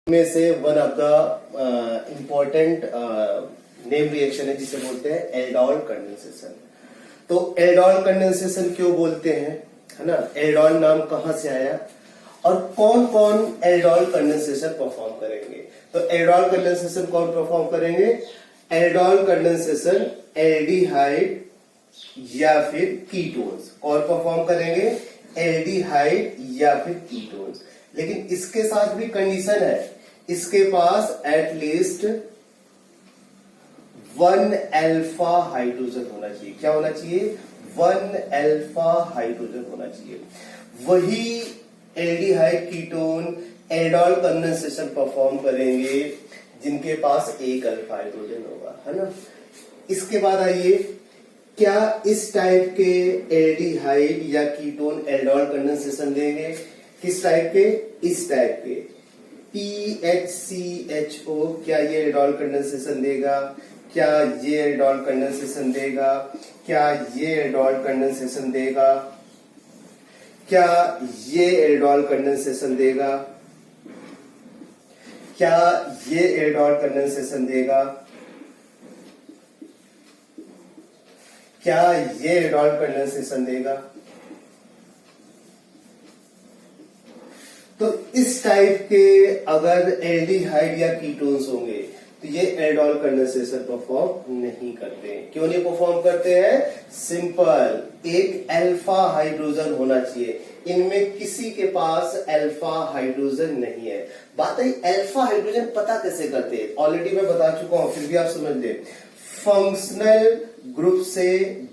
में से one of the important name reaction है जिसे बोलते हैं एल्डोल कंडेंसेशन। तो एल्डोल कंडेंसेशन क्यों बोलते हैं, है ना, एल्डोल नाम कहां से आया और कौन कौन एल्डोल कंडेंसेशन परफॉर्म करेंगे। तो एल्डोल कंडेंसेशन कौन परफॉर्म करेंगे, एल्डोल कंडेंसेशन एल्डिहाइड या फिर कीटोन्स कौन परफॉर्म करेंगे, एल्डिहाइड या फिर कीटोन्स। लेकिन इसके साथ भी कंडीशन है, इसके पास एटलीस्ट 1 अल्फा हाइड्रोजन होना चाहिए। क्या होना चाहिए, 1 अल्फा हाइड्रोजन होना चाहिए। वही aldehyde ketone aldol condensation perform करेंगे जिनके पास 1 अल्फा हाइड्रोजन होगा, है ना। इसके बाद आइए, क्या इस टाइप के एल्डिहाइड या कीटोन एल्डोल कंडेंसेशन देंगे, किस टाइप के, इस टाइप के PHCHO, क्या ये एल्डोल कंडेंसेशन देगा, क्या ये एल्डोल कंडेंसेशन देगा, क्या ये एल्डोल कंडेंसेशन देगा, क्या ये एल्डोल कंडेंसेशन देगा, क्या ये एल्डोल कंडेंसेशन देगा, क्या ये एल्डोल कंडेंसेशन देगा। तो इस टाइप के अगर एल्डिहाइड या कीटोन्स होंगे तो ये एल्डोल कंडेंसेशन परफॉर्म नहीं करते। क्यों नहीं परफॉर्म करते हैं, सिंपल, 1 अल्फा हाइड्रोजन होना चाहिए। इनमें किसी के पास अल्फा हाइड्रोजन नहीं है। बात है अल्फा हाइड्रोजन पता कैसे करते हैं, ऑलरेडी मैं बता चुका हूं, फिर भी आप समझ ले। फंक्शनल ग्रुप से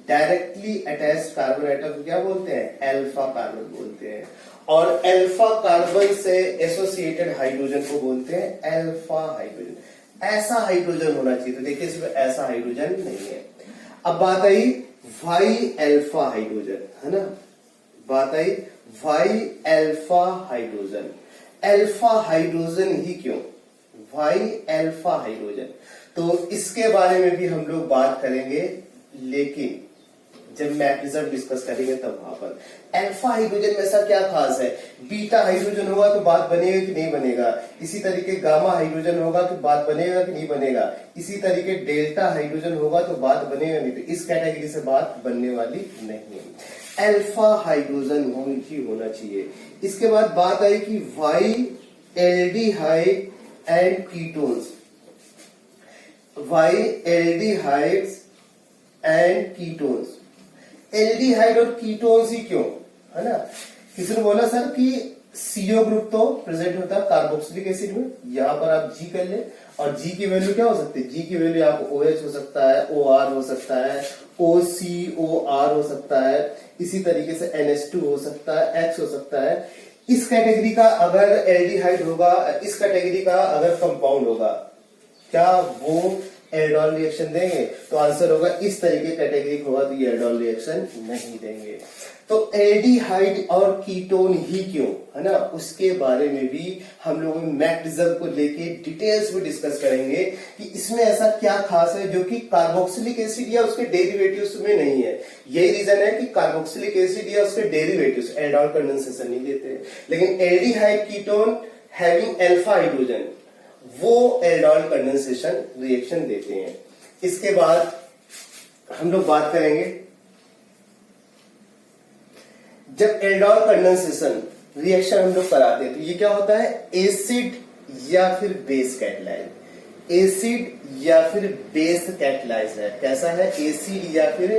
डायरेक्टली अटैच्ड कार्बन आइटम को क्या बोलते हैं, अल्फा कार्बन बोलते हैं, और अल्फा कार्बन से एसोसिएटेड हाइड्रोजन को बोलते हैं अल्फा हाइड्रोजन। ऐसा हाइड्रोजन होना चाहिए। तो देखिए इसमें ऐसा हाइड्रोजन नहीं है। अब बात आई वाई अल्फा हाइड्रोजन, है ना, बात आई why alpha hydrogen. Alpha hydrogen ही क्यों, वाई अल्फा हाइड्रोजन, तो इसके बारे में भी हम लोग बात करेंगे, लेकिन जब मैग्नीशियम डिस्कस करेंगे तब वहां पर। अल्फा हाइड्रोजन में ऐसा क्या खास है, बीटा हाइड्रोजन होगा तो बात बनेगा कि नहीं बनेगा, इसी तरीके गामा हाइड्रोजन होगा तो बात बनेगा कि नहीं बनेगा, इसी तरीके डेल्टा हाइड्रोजन होगा तो बात बनेगा नहीं। तो इस कैटेगरी से बात बनने वाली नहीं है, अल्फा हाइड्रोजन ही होना चाहिए। इसके बाद बात आई कि why aldehyde and ketones, why aldehydes and ketones, aldehyde और कीटोन्स ही क्यों, है ना। किसी ने बोला सर कि CO ग्रुप तो प्रेजेंट होता है कार्बोक्सिलिक एसिड में, यहां पर आप G कर ले, और G की वैल्यू क्या हो सकती है, G की वैल्यू आपको OH हो सकता है, OR हो सकता है, OCOR हो सकता है, इसी तरीके से NH2 हो सकता है, X हो सकता है। इस कैटेगरी का अगर एल्डिहाइड होगा, इस कैटेगरी का अगर कंपाउंड होगा, क्या वो एल्डोल रिएक्शन देंगे, तो आंसर होगा इस तरीके कैटेगरी होगा तो ये एल्डोल रिएक्शन नहीं देंगे। तो एल्डिहाइड और कीटोन ही क्यों, है ना, उसके बारे में भी हम लोग मैग्नीशियम को लेके डिटेल्स में डिस्कस करेंगे कि इसमें ऐसा क्या खास है जो कि कार्बोक्सिलिक एसिड या उसके डेरिवेटिव्स में नहीं है। यही रीजन है कि कार्बोक्सिलिक एसिड या उसके डेरिवेटिव्स एल्डोल कंडेंसेशन नहीं देते, लेकिन aldehyde ketone having alpha hydrogen वो एल्डोल कंडेंसेशन रिएक्शन देते हैं। इसके बाद हम लोग बात करेंगे, जब एल्डोल कंडेंसेशन रिएक्शन हम लोग कराते हैं तो ये क्या होता है, एसिड या फिर बेस कैटलाइज, एसिड या फिर बेस कैटलाइज है। कैसा है, एसिड या फिर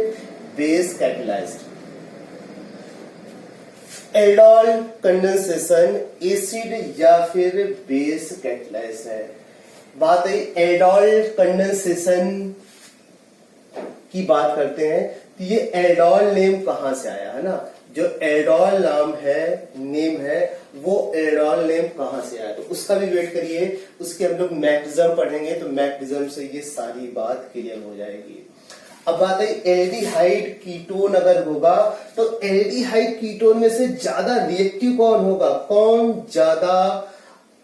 base catalysed. Aldol condensation acid या फिर बेस कैटलाइज है। बात है एल्डोल कंडेंसेशन की बात करते हैं तो ये एल्डोल नेम कहां से आया, है ना, जो एल्डोल नाम है, नेम है, वो एल्डोल नेम कहां से आया, तो उसका भी वेट करिए। उसके हम लोग मैग्नीशियम पढ़ेंगे तो मैग्नीशियम से ये सारी बात क्लियर हो जाएगी। अब बात है एल्डिहाइड कीटोन अगर होगा तो एल्डिहाइड कीटोन में से ज्यादा रिएक्टिव कौन होगा, कौन ज्यादा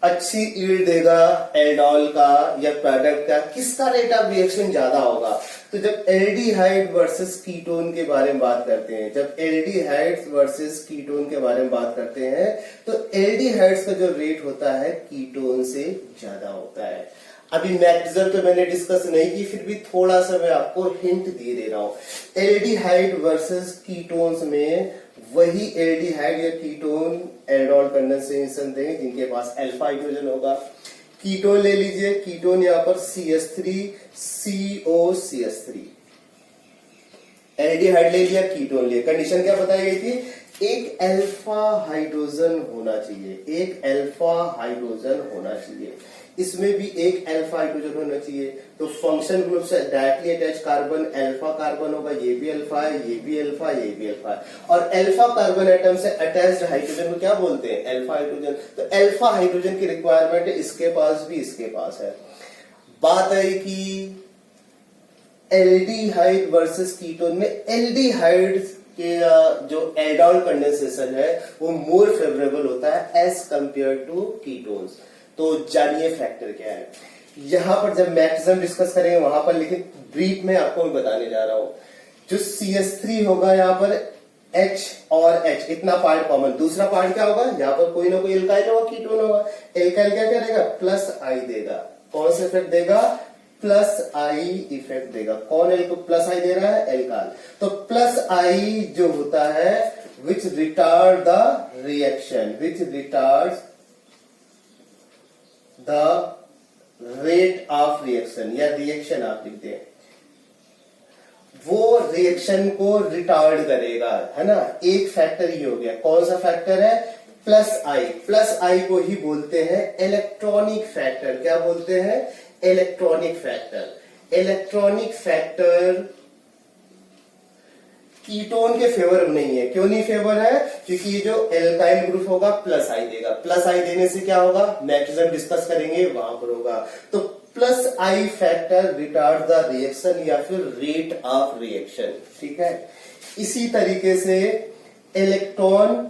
अच्छी ईल्ड देगा एल्डोल का या प्रोडक्ट का, किसका रेट ऑफ रिएक्शन ज्यादा होगा? तो जब एल्डिहाइड वर्सेस कीटोन के बारे में बात करते हैं, जब एल्डिहाइड्स वर्सेस कीटोन के बारे में बात करते हैं, तो एल्डिहाइड्स का जो रेट होता है कीटोन से ज्यादा होता है। अभी मैक्सिमम तो मैंने डिस्कस नहीं की, फिर भी थोड़ा सा मैं आपको हिंट दे रहा हूं। एल्डिहाइड वर्सेस कीटोन्स में वही एल्डिहाइड या कीटोन एल्डोल कंडेंसेशन देंगे जिनके पास अल्फा हाइड्रोजन होगा। कीटोन ले लीजिए, कीटोन यहां पर CH3 COCH3, एल्डिहाइड ले लिया, कीटोन लिया। कंडीशन क्या बताई गई थी? एक अल्फा हाइड्रोजन होना चाहिए, एक अल्फा हाइड्रोजन होना चाहिए, इसमें भी एक अल्फा हाइड्रोजन होना चाहिए। तो फंक्शन ग्रुप से directly attach carbon alpha carbon होगा, ये भी अल्फा है, ये भी अल्फा, ये भी अल्फा है। और अल्फा कार्बन एटम से अटैच्ड हाइड्रोजन को क्या बोलते हैं? Alpha hydrogen. तो अल्फा हाइड्रोजन की रिक्वायरमेंट इसके पास भी, इसके पास है। बात है कि एल्डिहाइड वर्सेस कीटोन में एल्डिहाइड के जो एल्डोल कंडेंसेशन है वो मोर फेवरेबल होता है एज कंपेयर टू कीटोन्स। तो जानिए फैक्टर क्या है। यहां पर जब मैक्सिमम डिस्कस करेंगे वहां पर, लेकिन ब्रीफ में आपको मैं बताने जा रहा हूं। जो CH3 होगा यहाँ पर H और H इतना पार्ट कॉमन, दूसरा पार्ट क्या होगा? यहाँ पर कोई ना कोई एल्काइल होगा, कीटोन होगा। एल्काइल क्या करेगा? प्लस आई देगा। कौन सा इफेक्ट देगा? प्लस आई इफेक्ट देगा। कौन एल को प्लस आई दे रहा है? एल्काइल। तो प्लस आई जो होता है which retard the reaction, which retard the rate of reaction, या रिएक्शन आप लिखते हैं, वो रिएक्शन को रिटार्ड करेगा, है ना। एक फैक्टर ये हो गया। कौन सा फैक्टर है? प्लस आई। प्लस आई को ही बोलते हैं इलेक्ट्रॉनिक फैक्टर। क्या बोलते हैं? Electronic factor. Electronic factor ketone के फेवर में नहीं है। क्यों नहीं फेवर है? क्योंकि ये जो एल्काइल ग्रुप होगा प्लस आई देगा। प्लस आई देने से क्या होगा? मैक्सिमम डिस्कस करेंगे वहां पर होगा। तो plus I factor retard the reaction या फिर रेट ऑफ रिएक्शन, ठीक है। इसी तरीके से electron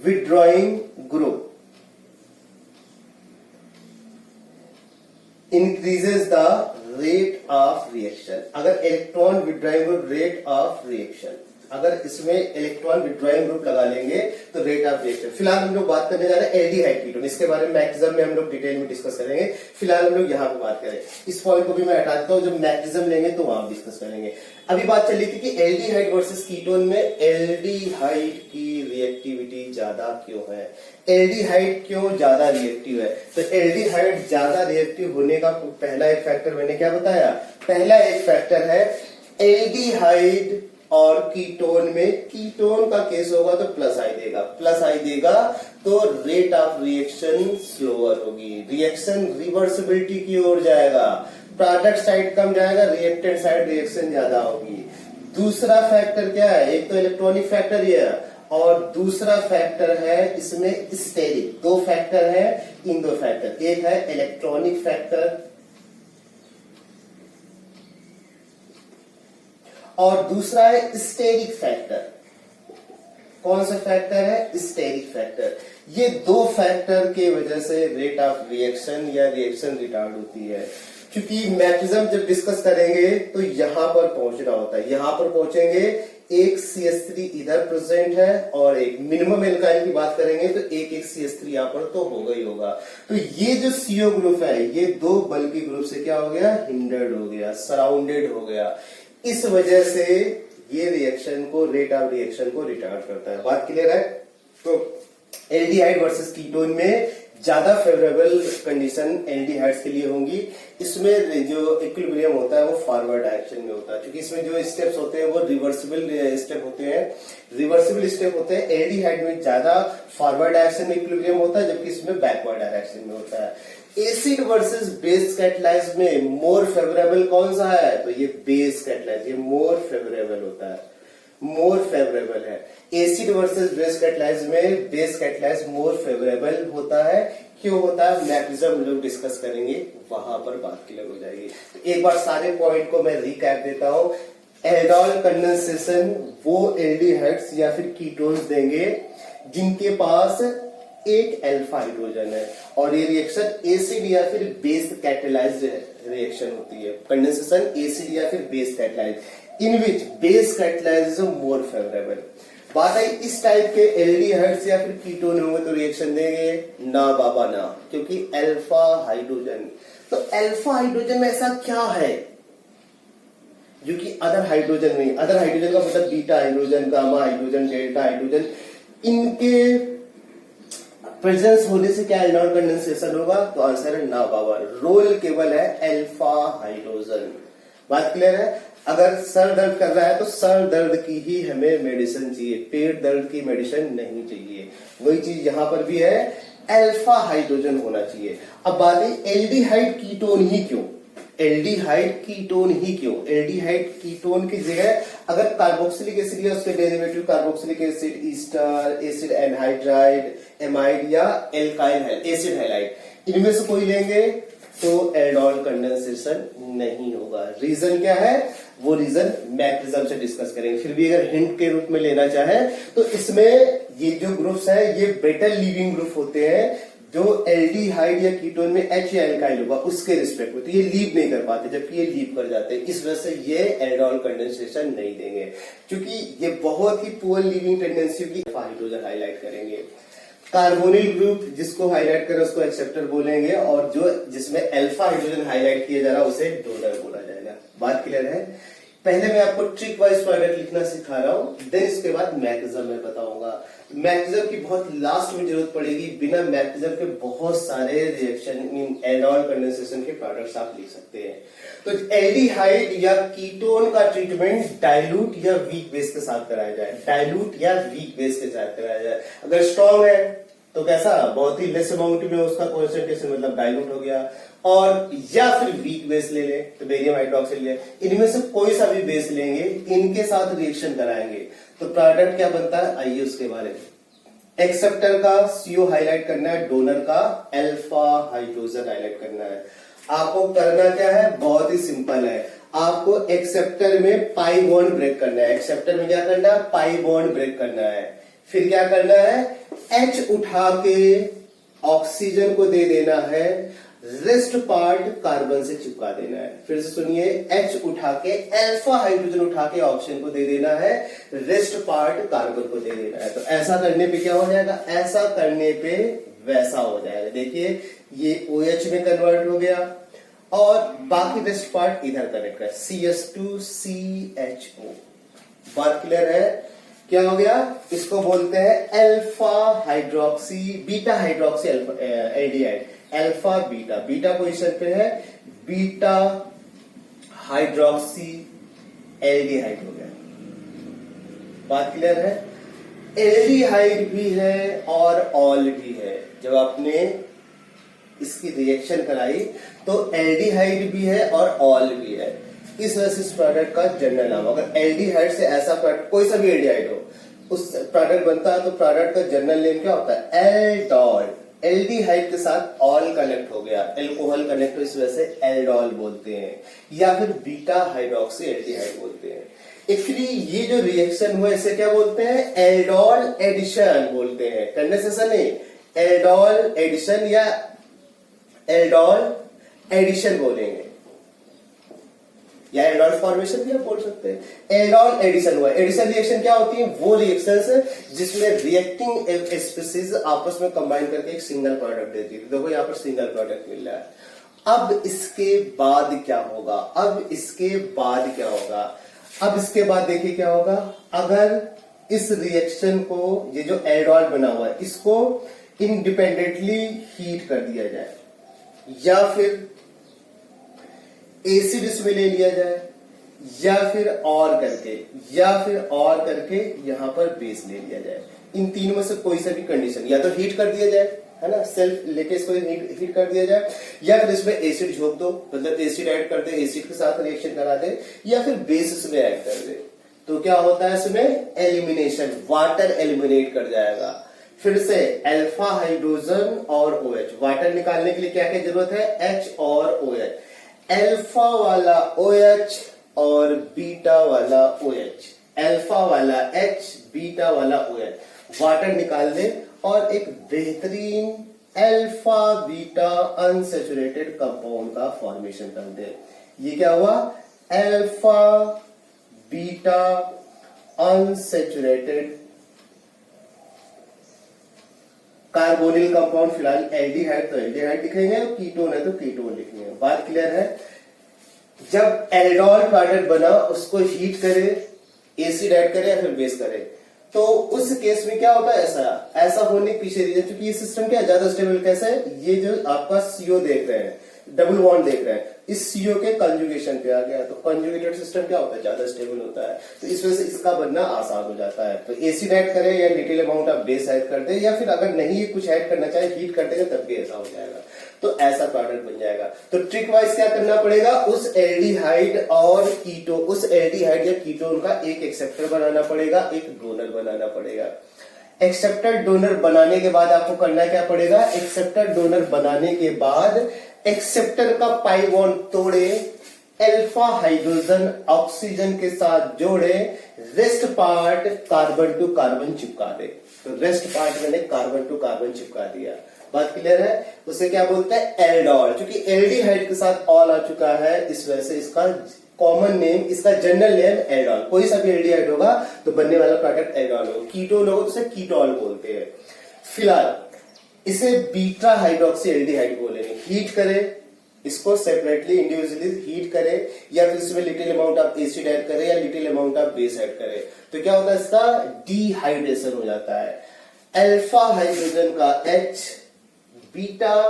withdrawing group increases the rate of reaction. अगर electron withdrawing group rate of reaction, अगर इसमें इलेक्ट्रॉन विड्रॉइंग ग्रुप लगा लेंगे तो रेट ऑफ रिएक्शन। फिलहाल हम लोग बात करने जा रहे हैं एल्डिहाइड कीटोन, इसके बारे में मैक्सिमम में हम लोग डिटेल में डिस्कस करेंगे। फिलहाल हम लोग यहाँ पे बात करें, इस पॉइंट को भी मैं हटा देता हूँ, जब मैक्सिमम लेंगे तो वहां डिस्कस करेंगे। अभी बात चल रही थी कि एल्डिहाइड वर्सेस कीटोन में एल्डिहाइड की रिएक्टिविटी ज्यादा क्यों है, एल्डिहाइड क्यों ज्यादा रिएक्टिव है। तो एल्डिहाइड ज्यादा रिएक्टिव होने का पहला एक फैक्टर मैंने क्या बताया? पहला एक फैक्टर है एल्डिहाइड और कीटोन में, कीटोन का केस होगा तो प्लस आई देगा। प्लस आई देगा तो रेट ऑफ रिएक्शन स्लोअर होगी, रिएक्शन रिवर्सिबिलिटी की ओर जाएगा, प्रोडक्ट साइड कम जाएगा, रिएक्टेंट साइड रिएक्शन ज्यादा होगी। दूसरा फैक्टर क्या है? एक तो इलेक्ट्रॉनिक फैक्टर ये है और दूसरा फैक्टर है इसमें स्टेरिक। दो फैक्टर है इन दो फैक्टर, एक है इलेक्ट्रॉनिक फैक्टर और दूसरा है स्टेरिक फैक्टर। कौन सा फैक्टर है? Steric factor. ये दो फैक्टर के वजह से रेट ऑफ रिएक्शन या रिएक्शन रिटार्ड होती है। क्योंकि मैक्सिमम जब डिस्कस करेंगे तो यहां पर पहुंचना होता है, यहां पर पहुंचेंगे, एक CH3 इधर प्रेजेंट है और एक मिनिमम एल्काइल की बात करेंगे तो एक CH3 यहां पर तो होगा ही होगा। तो ये जो CO ग्रुप है ये दो बल्कि ग्रुप से क्या हो गया? हिंडर्ड हो गया, सराउंडेड हो गया। इस वजह से ये रिएक्शन को, रेट ऑफ रिएक्शन को रिटार्ड करता है। बात क्लियर है? तो एल्डिहाइड वर्सेस कीटोन में ज्यादा फेवरेबल कंडीशन एल्डिहाइड्स के लिए होंगी। इसमें जो इक्विलिब्रियम होता है वो फॉरवर्ड डायरेक्शन में होता है, क्योंकि इसमें जो स्टेप्स होते हैं वो रिवर्सिबल स्टेप होते हैं, रिवर्सिबल स्टेप होते हैं। एल्डिहाइड में ज्यादा फॉरवर्ड डायरेक्शन में इक्विलिब्रियम होता है, जबकि इसमें बैकवर्ड डायरेक्शन में होता है। एसिड वर्सेस बेस कैटलाइज में मोर फेवरेबल कौन सा है? तो ये बेस कैटलाइज, ये मोर फेवरेबल होता है, मोर फेवरेबल है। एसिड वर्सेस बेस कैटलाइज में बेस कैटलाइज मोर फेवरेबल होता है। क्यों होता है? मैक्सिमम लोग डिस्कस करेंगे, वहां पर बात क्लियर हो जाएगी। तो एक बार सारे पॉइंट को मैं रिकैप देता हूं। एल्डोल कंडेंसेशन वो एल्डिहाइड्स या फिर कीटोन्स देंगे जिनके पास एक अल्फा हाइड्रोजन है और ये रिएक्शन एसिड या फिर बेस कैटालाइज्ड रिएक्शन होती है। कंडेंसेशन एसिड या फिर base catalysed, in which base catalysed is more favourable. बात आई इस टाइप के एल्डिहाइड्स या फिर कीटोन होंगे तो रिएक्शन देंगे ना बाबा ना, क्योंकि अल्फा हाइड्रोजन। तो अल्फा हाइड्रोजन में ऐसा क्या है जो कि अदर हाइड्रोजन नहीं? अदर हाइड्रोजन का मतलब beta hydrogen, gamma hydrogen, delta hydrogen, इनके प्रेजेंस होने से क्या एल्डिहाइड कंडेंसेशन होगा? तो आंसर है ना बाबा, रोल केवल है अल्फा हाइड्रोजन। बात क्लियर है? अगर सर दर्द कर रहा है तो सर दर्द की ही हमें मेडिसिन चाहिए, पेट दर्द की मेडिसिन नहीं चाहिए। वही चीज यहां पर भी है, अल्फा हाइड्रोजन होना चाहिए। अब बात है एल्डिहाइड कीटोन ही क्यों? एल्डिहाइड कीटोन ही क्यों? एल्डिहाइड कीटोन की जगह अगर कार्बोक्सिलिक एसिड या उसके derivative carboxylic acid, Easter, acid anhydride, amide या एल्काइल एसिड हैलाइड, इनमें से कोई लेंगे तो एल्डोल कंडेंसेशन नहीं होगा। रीजन क्या है? वो रीजन मैकेनिज्म से डिस्कस करेंगे। फिर भी अगर हिंट के रूप में लेना चाहे तो इसमें ये जो ग्रुप्स है ये बेटर लीविंग ग्रुप होते हैं, जो एल्डिहाइड या कीटोन में एच या एल्काइल होगा उसके रिस्पेक्ट में, तो ये लीव नहीं कर पाते, जबकि ये लीव कर जाते हैं। इस वजह से ये एल्डोल कंडेंसेशन नहीं देंगे, क्योंकि ये बहुत ही पुअर लीविंग टेंडेंसी की हाइड्रोजन हाईलाइट करेंगे। कार्बोनिल ग्रुप जिसको हाईलाइट करें उसको एक्सेप्टर बोलेंगे, और जो जिसमें अल्फा हाइड्रोजन हाईलाइट किया जा रहा है उसे डोनर बोला जाएगा। बात क्लियर है? पहले मैं आपको ट्रिक वाइज प्रोडक्ट लिखना सिखा रहा हूं, देन इसके बाद मैकेनिज्म में बताऊंगा। मैकेनिज्म की बहुत लास्ट में जरूरत पड़ेगी, बिना मैकेनिज्म के बहुत सारे रिएक्शन इन एल्डोल कंडेंसेशन के प्रोडक्ट्स आप लिख सकते हैं। तो एल्डिहाइड या कीटोन का ट्रीटमेंट डाइल्यूट या वीक बेस के साथ कराया जाए, डाइल्यूट या वीक बेस के साथ कराया जाए। अगर स्ट्रॉन्ग है तो कैसा, बहुत ही लेस अमाउंट में उसका कॉन्सेंट्रेशन मतलब डाइल्यूट हो गया, और या फिर वीक बेस ले ले तो बेरियम हाइड्रोक्साइड ले, इनमें से कोई सा भी बेस लेंगे, इनके साथ रिएक्शन कराएंगे तो प्रोडक्ट क्या बनता है, आइए उसके बारे में। एक्सेप्टर का CO हाईलाइट करना है, डोनर का अल्फा हाइड्रोजन हाईलाइट करना है। आपको करना क्या है, बहुत ही सिंपल है, आपको एक्सेप्टर में पाई बॉन्ड ब्रेक करना है। एक्सेप्टर में क्या करना है, पाई बॉन्ड ब्रेक करना है। फिर क्या करना है, H उठा के ऑक्सीजन को दे देना है, रेस्ट पार्ट कार्बन से चिपका देना है। फिर से सुनिए, H उठा के अल्फा हाइड्रोजन उठा के ऑक्सीजन को दे देना है, रेस्ट पार्ट कार्बन को दे देना है। तो ऐसा करने पे क्या हो जाएगा, ऐसा करने पे वैसा हो जाएगा। देखिए ये OH में कन्वर्ट हो गया और बाकी रेस्ट पार्ट इधर कनेक्ट कर, CS2CHO। बात क्लियर है? क्या हो गया, इसको बोलते हैं alpha hydroxy beta hydroxy aldehyde, alpha beta, beta position पे है, बीटा हाइड्रोक्सी एल्डिहाइड हो गया। बात क्लियर है? एल्डिहाइड भी है और ऑल भी है। जब आपने इसकी रिएक्शन कराई तो एल्डिहाइड भी है और ऑल भी है। इस वजह से इस प्रोडक्ट का जनरल नाम, अगर एल्डिहाइड से ऐसा प्रोडक्ट, कोई सा भी एल्डिहाइड हो उस प्रोडक्ट बनता है तो प्रोडक्ट का जनरल नेम क्या होता है, एल्डोल। एल्डिहाइड के साथ ऑल कनेक्ट हो गया, एल्कोहल कनेक्ट, इस वजह से एल्डोल बोलते हैं, या फिर बीटा हाइड्रोक्सी एल्डिहाइड बोलते हैं। एक्चुअली ये जो रिएक्शन हुआ इसे क्या बोलते हैं, एल्डोल एडिशन बोलते हैं। कंडेंसेशन नहीं, एल्डोल एडिशन या एल्डोल एडिशन बोलेंगे, या एल्डोल फॉर्मेशन भी आप बोल सकते हैं। एल्डोल एडिशन हुआ, एडिशन रिएक्शन क्या होती है, वो रिएक्शंस जिसमें रिएक्टिंग स्पीशीज आपस में कंबाइन करके एक सिंगल प्रोडक्ट देती है। देखो यहाँ पर सिंगल प्रोडक्ट मिल रहा है। अब इसके बाद क्या होगा, अब इसके बाद क्या होगा, अब इसके बाद देखिए क्या होगा, अगर इस रिएक्शन को, ये जो एल्डोल बना हुआ है, इसको इंडिपेंडेंटली हीट कर दिया जाए, या फिर एसिड इसमें ले लिया जाए, या फिर और करके यहां पर बेस ले लिया जाए। इन तीन में से कोई सा भी कंडीशन, या तो हीट कर दिया जाए, है ना, सेल्फ लेके इसको हीट कर दिया जाए, या फिर इसमें एसिड झोंक दो, मतलब एसिड ऐड कर दे, एसिड के साथ रिएक्शन करा दे, या फिर बेस इसमें ऐड कर दे। तो क्या होता है इसमें, एलिमिनेशन, वाटर एलिमिनेट कर जाएगा। फिर से अल्फा हाइड्रोजन और OH, वाटर निकालने के लिए क्या क्या जरूरत है, H और OH, अल्फा वाला OH और बीटा वाला OH, अल्फा वाला H, बीटा वाला OH, वाटर निकाल दे और एक बेहतरीन अल्फा बीटा अनसैचुरेटेड कंपाउंड का फॉर्मेशन कर दे। ये क्या हुआ? Alpha beta unsaturated carbonyl compound. फिलहाल एल्डिहाइड तो एल्डिहाइड लिखेंगे, कीटोन है तो कीटोन लिखेंगे। बात क्लियर है? जब एल्डोल प्रोडक्ट बना उसको हीट करे, एसिड ऐड करे या फिर बेस करे, तो उस केस में क्या होता है? ऐसा होने के पीछे रीजन, क्योंकि ये सिस्टम क्या ज्यादा स्टेबल कैसा है? ये जो आपका सीओ देख रहे हैं, डबल बॉन्ड देख रहे हैं, इस सीओ के कंजुगेशन पे आ गया, तो कंजुगेटेड सिस्टम क्या होता है? ज्यादा स्टेबल होता है, तो इस वजह से इसका बनना आसान हो जाता है। तो एसिड ऐड करें या little amount of base add कर दे, या फिर अगर नहीं कुछ ऐड करना चाहे हीट कर देंगे तब भी ऐसा हो जाएगा, तो ऐसा प्रोडक्ट बन जाएगा। तो ट्रिक वाइज क्या करना पड़ेगा? उस एल्डिहाइड और कीटो, उस एल्डिहाइड या कीटोन का एक एक्सेप्टर बनाना पड़ेगा, एक डोनर बनाना पड़ेगा। एक्सेप्टर डोनर बनाने के बाद आपको करना क्या पड़ेगा? एक्सेप्टर डोनर बनाने के बाद एक्सेप्टर का पाई बॉन्ड तोड़े, अल्फा हाइड्रोजन ऑक्सीजन के साथ जोड़े, rest part carbon to carbon चिपका दे। तो रेस्ट पार्ट मैंने कार्बन टू कार्बन चिपका दिया। बात क्लियर है? उसे क्या बोलते हैं? एल्डोल। क्योंकि एल्डिहाइड के साथ ऑल आ चुका है, इस वजह से इसका कॉमन नेम, इसका जनरल नेम एल्डोल। कोई सा भी एल्डिहाइड होगा तो बनने वाला प्रोडक्ट एल्डोल होगा। कीटोन होगा तो उसे कीटोल बोलते हैं। फिलहाल इसे बीटा हाइड्रोक्सी एल्डिहाइड बोलेंगे। हीट करें इसको सेपरेटली, इंडिविजुअली हीट करें, या फिर इसमें little amount of acid add करें या little amount of base add करें, तो क्या होता है? इसका डिहाइड्रेशन हो जाता है। अल्फा हाइड्रोजन का H, बीटा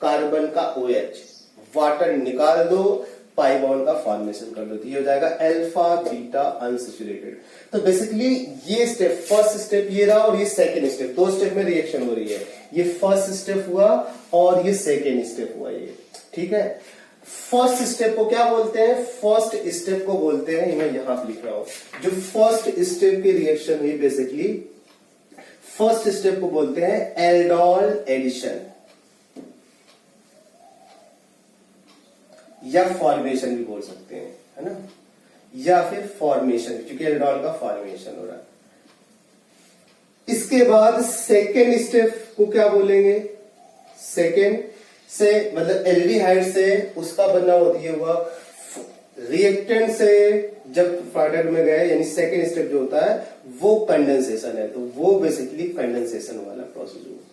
कार्बन का OH, वाटर निकाल दो, पाई बॉन्ड का फॉर्मेशन कर दो, तो ये हो जाएगा अल्फा बीटा अनसैचुरेटेड। तो बेसिकली ये स्टेप, फर्स्ट स्टेप ये रहा और ये सेकेंड स्टेप, दो स्टेप में रिएक्शन हो रही है। ये फर्स्ट स्टेप हुआ और ये सेकेंड स्टेप हुआ, ये ठीक है। फर्स्ट स्टेप को क्या बोलते हैं? फर्स्ट स्टेप को बोलते हैं, मैं यहां लिख रहा हूं, जो फर्स्ट स्टेप की रिएक्शन हुई बेसिकली, फर्स्ट स्टेप को बोलते हैं एल्डोल एडिशन या फॉर्मेशन भी बोल सकते हैं, है ना, या फिर फॉर्मेशन, क्योंकि एल्डोल का फॉर्मेशन हो रहा है। इसके बाद सेकेंड स्टेप को क्या बोलेंगे? सेकेंड से मतलब एल्डिहाइड से उसका बनना होती है हुआ, रिएक्टेंट से जब प्रोडक्ट में गए, यानी सेकेंड स्टेप जो होता है वो कंडेंसेशन है। तो वो बेसिकली कंडेंसेशन वाला प्रोसेस हुआ।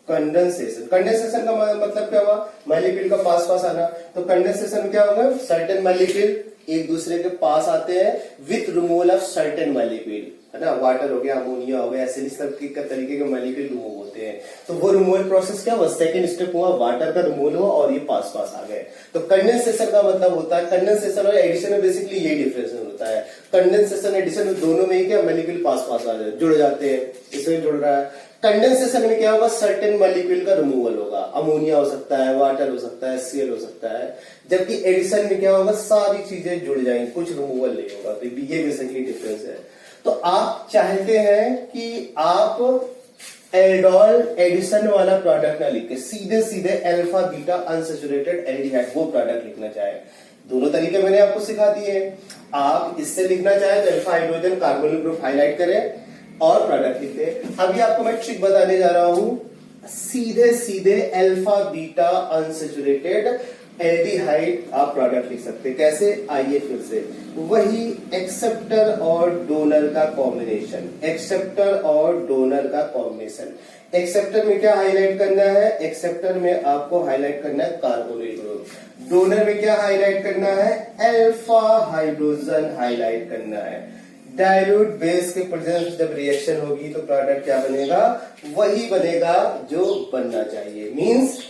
कंडेंसेशन, कंडेंसेशन का मतलब क्या हुआ? मॉलिक्यूल का पास पास आना। तो कंडेंसेशन में क्या होगा? सर्टेन मॉलिक्यूल एक दूसरे के पास आते हैं with removal of certain molecule, है ना, वाटर हो गया, अमोनिया हो गया, ऐसे इस तरीके के मॉलिक्यूल रिमूव होते हैं। तो वो रिमूवल प्रोसेस क्या हुआ? सेकंड स्टेप हुआ, वाटर का रिमूवल हुआ और ये पास पास आ गए। तो कंडेंसेशन का मतलब होता है, कंडेंसेशन और एडिशन में बेसिकली ये डिफरेंस होता है। कंडेंसेशन एडिशन में दोनों में ही क्या मॉलिक्यूल पास पास आ जाए, जुड़ जाते हैं, इसमें जुड़ रहा है। कंडेंसेशन में क्या होगा? सर्टेन मॉलिक्यूल का रिमूवल होगा, अमोनिया हो सकता है, वाटर हो सकता है, सीएल हो सकता है। जबकि एडिशन में क्या होगा? सारी चीजें जुड़ जाएंगी, कुछ रिमूवल नहीं होगा। तो ये बेसिकली डिफरेंस है। तो आप चाहते हैं कि आप एल्डोल एडिशन वाला प्रोडक्ट ना लिख के सीधे सीधे अल्फा बीटा अनसैचुरेटेड एल्डिहाइड वो प्रोडक्ट लिखना चाहे, दोनों तरीके मैंने आपको सिखा दिए हैं। आप इससे लिखना चाहे तो alpha hydrogen carbonyl group highlight करें और प्रोडक्ट लिखते हैं। अभी आपको मैं ट्रिक बताने जा रहा हूं, सीधे सीधे अल्फा बीटा अनसैचुरेटेड एल्डिहाइड आप प्रोडक्ट लिख सकते हैं। कैसे? आइए फिर से वही एक्सेप्टर और डोनर का कॉम्बिनेशन, एक्सेप्टर और डोनर का कॉम्बिनेशन। एक्सेप्टर में क्या हाईलाइट करना है? एक्सेप्टर में आपको हाईलाइट करना है कार्बोनिल ग्रुप। डोनर में क्या हाईलाइट करना है? अल्फा हाइड्रोजन हाईलाइट करना है। डाइल्यूट बेस के प्रेजेंस जब रिएक्शन होगी तो प्रोडक्ट क्या बनेगा? वही बनेगा जो बनना चाहिए। मींस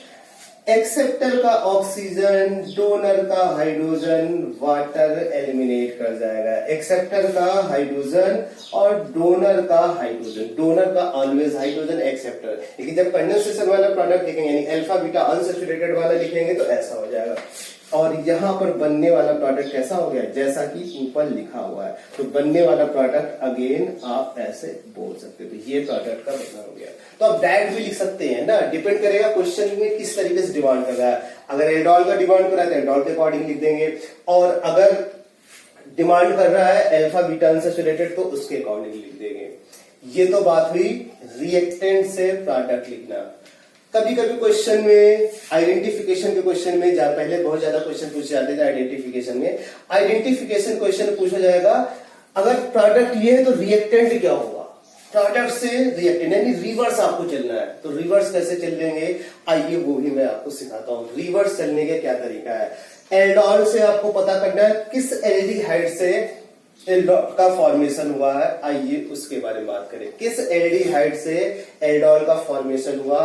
एक्सेप्टर का ऑक्सीजन, डोनर का हाइड्रोजन, वाटर एलिमिनेट कर जाएगा। एक्सेप्टर का हाइड्रोजन और डोनर का हाइड्रोजन, डोनर का ऑलवेज हाइड्रोजन, एक्सेप्टर। लेकिन जब कंडेंसेशन वाला प्रोडक्ट लिखेंगे यानी अल्फा बीटा अनसैचुरेटेड वाला लिखेंगे तो ऐसा हो जाएगा। और यहां पर बनने वाला प्रोडक्ट कैसा हो गया? जैसा कि ऊपर लिखा हुआ है। तो बनने वाला प्रोडक्ट अगेन आप ऐसे बोल सकते हो। तो ये प्रोडक्ट का बना हो गया। तो आप डायरेक्ट भी लिख सकते हैं ना, डिपेंड करेगा क्वेश्चन में किस तरीके से डिमांड कर रहा है। अगर एल्डोल का डिमांड कर रहा है तो एल्डोल के अकॉर्डिंग लिख देंगे, और अगर डिमांड कर रहा है अल्फा बीटा अनसैचुरेटेड तो उसके अकॉर्डिंग लिख देंगे। ये तो बात हुई रिएक्टेंट से प्रोडक्ट लिखना। कभी कभी क्वेश्चन में आइडेंटिफिकेशन के क्वेश्चन में पहले बहुत ज्यादा क्वेश्चन पूछे जाते थे आइडेंटिफिकेशन में। आइडेंटिफिकेशन क्वेश्चन पूछा जाएगा अगर प्रोडक्ट ये है तो रिएक्टेंट क्या होगा, प्रोडक्ट से रिएक्टेंट यानी रिवर्स आपको चलना है। तो रिवर्स कैसे चलेंगे आइए वो भी मैं आपको सिखाता हूं। रिवर्स चलने का क्या तरीका है। एल्डोल से आपको पता करना है किस एल्डिहाइड से एल्डोल का फॉर्मेशन हुआ है, आइए उसके बारे में बात करें। किस एल्डिहाइड से एल्डोल का फॉर्मेशन हुआ,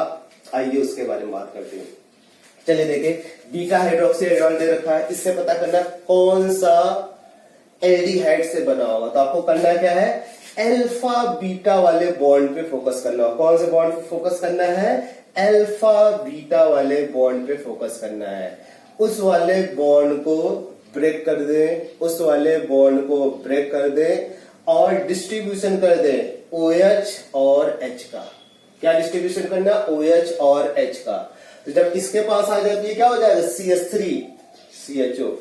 आइए उसके बारे में बात करते हैं। चलिए देखें, बीटा हाइड्रोक्सी एल्डोल दे रखा है, इससे पता करना कौन सा एल्डिहाइड से बना होगा। तो आपको करना क्या है, अल्फा बीटा वाले बॉन्ड पे फोकस करना होगा। कौन से बॉन्ड पे फोकस करना है, अल्फा बीटा वाले बॉन्ड पे फोकस करना है। उस वाले बॉन्ड को ब्रेक कर दें, उस वाले बॉन्ड को ब्रेक कर दें और डिस्ट्रीब्यूशन कर दें OH और H का। क्या डिस्ट्रीब्यूशन करना, OH और H का। तो जब इसके पास आ जाती है क्या हो जाएगा, CH3 CHO।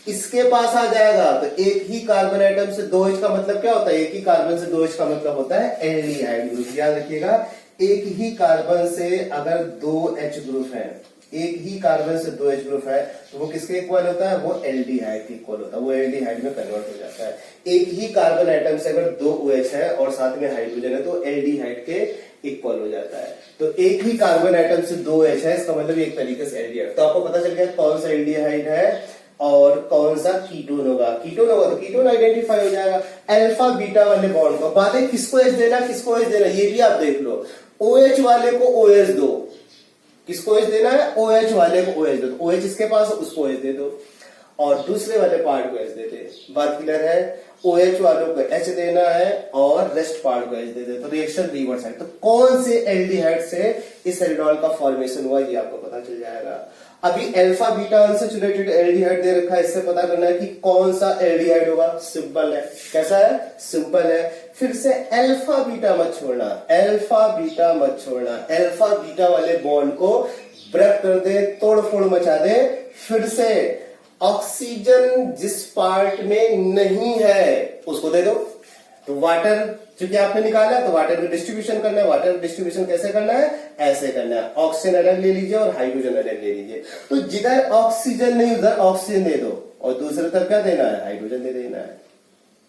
इसके पास आ जाएगा तो एक ही कार्बन आइटम से 2H का मतलब क्या होता है, एक ही कार्बन से 2H का मतलब होता है एल्डिहाइड ग्रुप। याद रखिएगा, एक ही कार्बन से अगर 2H ग्रुप है, एक ही कार्बन से 2H ग्रुप है तो वो किसके इक्वल होता है, वो एल्डिहाइड के इक्वल होता है, वो एल्डिहाइड में कन्वर्ट हो जाता है। एक ही कार्बन आइटम से अगर 2 OH है और साथ में हाइड्रोजन है तो एल्डिहाइड के इक्वल हो जाता है। तो एक ही कार्बन आइटम से 2H है, इसका मतलब एक तरीके से एल्डिहाइड। तो आपको पता चल गया कौन सा एल्डिहाइड है और कौन सा कीटोन होगा। कीटोन होगा तो कीटोन आइडेंटिफाई हो जाएगा। अल्फा बीटा वाले बॉन्ड को बात है किसको H देना, किसको H देना, ये भी आप देख लो। OH वाले को OH दो, किसको H देना है, OH वाले को OH दो। तो OH इसके पास उसको H दे दो और दूसरे वाले पार्ट को H देते। बात क्लियर है, OH वालों को H देना है और रेस्ट पार्ट को H दे दे। तो रिएक्शन रिवर्स है। तो कौन से एल्डिहाइड से इस एल्डोल का फॉर्मेशन हुआ ये आपको पता चल जाएगा। अभी अल्फा बीटा अनसैचुरेटेड एल्डिहाइड दे रखा है, इससे पता करना है कि कौन सा एल्डिहाइड होगा। सिंपल है, कैसा है, सिंपल है। फिर से अल्फा बीटा मत छोड़ना, अल्फा बीटा मत छोड़ना। अल्फा बीटा वाले बॉन्ड को ब्रेक कर दे, तोड़ फोड़ मचा दे। फिर से ऑक्सीजन जिस पार्ट में नहीं है उसको दे दो। तो वाटर चूंकि आपने निकाला तो वाटर का डिस्ट्रीब्यूशन करना है। वाटर डिस्ट्रीब्यूशन कैसे करना है, ऐसे करना है। ऑक्सीजन अलग ले लीजिए और हाइड्रोजन अलग ले लीजिए। तो जिधर ऑक्सीजन नहीं उधर ऑक्सीजन दे दो और दूसरे तरफ क्या देना है, हाइड्रोजन दे देना है।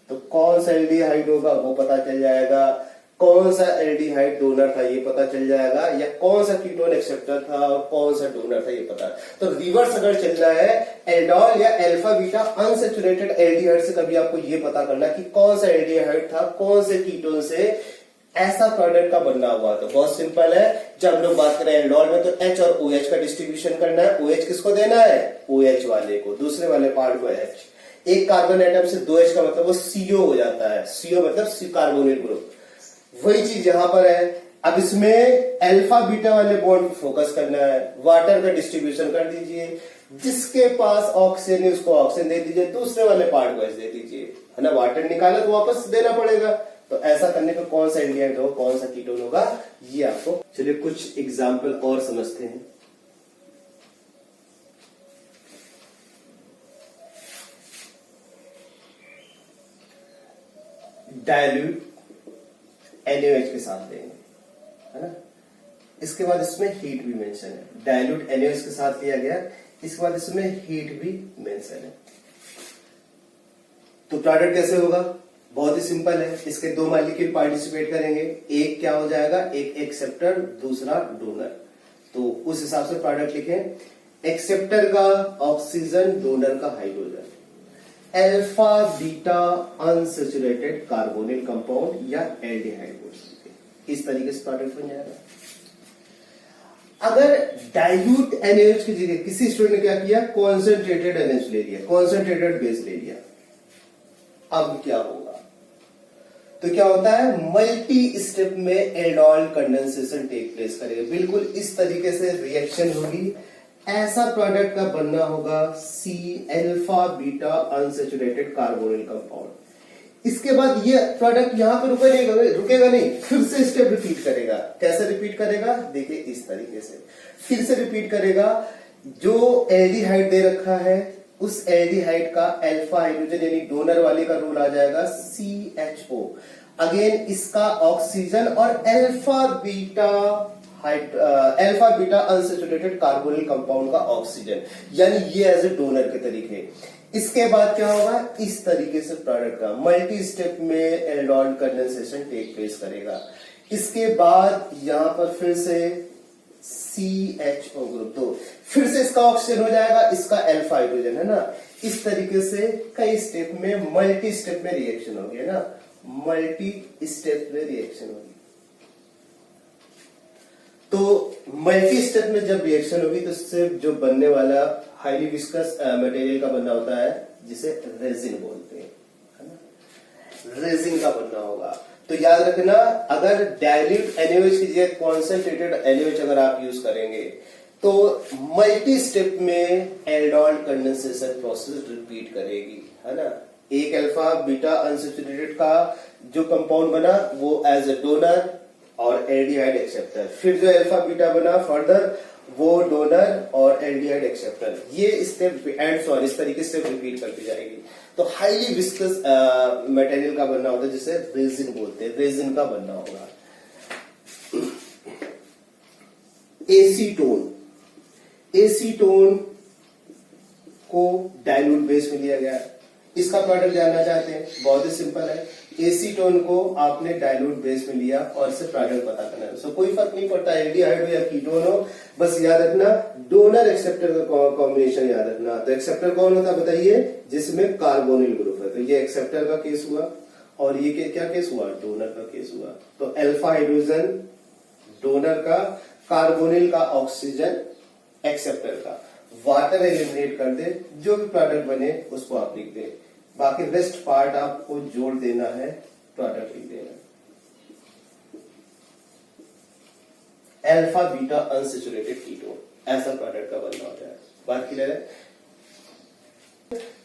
तो कौन सा एल्डिहाइड होगा वो पता चल जाएगा, कौन सा एल्डिहाइड डोनर था ये पता चल जाएगा, या कौन सा कीटोन एक्सेप्टर था और कौन सा डोनर था ये पता। तो रिवर्स अगर चलना है एल्डोल या अल्फा बीटा अनसैचुरेटेड एल्डिहाइड से कभी आपको ये पता करना कि कौन सा एल्डिहाइड था, कौन से कीटोन से ऐसा प्रोडक्ट का बनना हुआ। तो बहुत सिंपल है, जब हम लोग बात करें एल्डोल में तो H और OH का डिस्ट्रीब्यूशन करना है। OH किसको देना है, OH वाले को, दूसरे वाले पार्ट को H। एक कार्बन आइटम से 2H का मतलब वो CO हो जाता है। CO मतलब कार्बोनिल ग्रुप। वही चीज यहां पर है। अब इसमें अल्फा बीटा वाले बॉन्ड पे फोकस करना है। वाटर का डिस्ट्रीब्यूशन कर दीजिए, जिसके पास ऑक्सीजन है उसको ऑक्सीजन दे दीजिए, दूसरे वाले पार्ट को H दे दीजिए, है ना। वाटर निकाला तो वापस देना पड़ेगा। तो ऐसा करने पर कौन सा एल्डिहाइड होगा, कौन सा कीटोन होगा ये आपको। चलिए कुछ एग्जाम्पल और समझते हैं। डायल्यूट NaOH के साथ देंगे, है ना। इसके बाद इसमें हीट भी मेंशन है। डायल्यूट NaOH के साथ लिया गया, इसके बाद इसमें हीट भी मेंशन है। तो प्रोडक्ट कैसे होगा, बहुत ही सिंपल है। इसके 2 मॉलिक्यूल पार्टिसिपेट करेंगे, एक क्या हो जाएगा, एक एक्सेप्टर दूसरा डोनर। तो उस हिसाब से प्रोडक्ट लिखें, एक्सेप्टर का ऑक्सीजन, डोनर का hydrogen. Alpha beta unsaturated carbonyl compound या एल्डिहाइड बोल सकते हैं। इस तरीके से प्रोडक्ट बन जाएगा। अगर डाइल्यूट NaOH की जगह किसी स्टूडेंट ने क्या किया, कॉन्सेंट्रेटेड NaOH ले लिया, कॉन्सेंट्रेटेड बेस ले लिया, अब क्या होगा। तो क्या होता है, मल्टी स्टेप में एल्डोल कंडेंसेशन टेक प्लेस करेगा। बिल्कुल इस तरीके से रिएक्शन होगी, ऐसा प्रोडक्ट का बनना होगा C alpha beta unsaturated carbonyl compound. इसके बाद ये प्रोडक्ट यहां पर रुकेगा नहीं, फिर से स्टेप रिपीट करेगा। कैसे रिपीट करेगा, देखिए इस तरीके से फिर से रिपीट करेगा। जो एल्डिहाइड दे रखा है उस एल्डिहाइड का अल्फा हाइड्रोजन यानी डोनर वाले का रोल आ जाएगा CHO। अगेन इसका ऑक्सीजन और alpha beta unsaturated carbonyl compound का ऑक्सीजन, यानी ये एज ए डोनर के तरीके। इसके बाद क्या होगा, इस तरीके से प्रोडक्ट का मल्टी स्टेप में एल्डोल कंडेंसेशन टेक प्लेस करेगा। इसके बाद यहां पर फिर से CHO ग्रुप 2, फिर से इसका ऑक्सीजन हो जाएगा, इसका अल्फा हाइड्रोजन है ना। इस तरीके से कई स्टेप में मल्टी स्टेप में रिएक्शन होगी, है ना, मल्टी स्टेप में रिएक्शन होगी। तो मल्टी स्टेप में जब रिएक्शन होगी तो इससे जो बनने वाला हाईली विस्कस मटेरियल का बनना होता है, जिसे रेजिन बोलते हैं, है ना, रेजिन का बनना होगा। तो याद रखना, अगर डाइल्यूट NaOH की जगह कॉन्सेंट्रेटेड NaOH अगर आप यूज करेंगे तो मल्टी स्टेप में एल्डोल कंडेंसेशन प्रोसेस रिपीट करेगी, है ना। एक अल्फा बीटा अनसैचुरेटेड का जो कंपाउंड बना वो एज ए डोनर और एल्डिहाइड एक्सेप्टर, फिर जो अल्फा बीटा बना फर्दर वो डोनर और एल्डिहाइड एक्सेप्टर, ये स्टेप एंड सो ऑन, इस तरीके से रिपीट करती जाएगी। तो हाईली विस्कस मटेरियल का बनना होता है जिसे रेजिन बोलते हैं, रेजिन का बनना होगा। एसीटोन को डाइल्यूट बेस में लिया गया है। इसका प्रोडक्ट जानना चाहते हैं, बहुत ही सिंपल है। एसीटोन को आपने डाइल्यूट बेस में लिया और इससे प्रोडक्ट पता करना है। सो कोई फर्क नहीं पड़ता एल्डिहाइड हो या कीटोन हो, बस याद रखना डोनर एक्सेप्टर का कॉम्बिनेशन याद रखना। तो एक्सेप्टर कौन होता है बताइए, जिसमें कार्बोनिल ग्रुप है। तो ये एक्सेप्टर का केस हुआ और ये क्या केस हुआ, डोनर का केस हुआ। तो अल्फा हाइड्रोजन डोनर का, कार्बोनिल का ऑक्सीजन एक्सेप्टर का, वाटर एलिमिनेट कर दे, जो भी प्रोडक्ट बने उसको आप लिख दे, बाकी रेस्ट पार्ट आपको जोड़ देना है, प्रोडक्ट लिख देना। अल्फा बीटा अनसैचुरेटेड कीटोन, ऐसा प्रोडक्ट का बनना होता है। बात क्लियर है।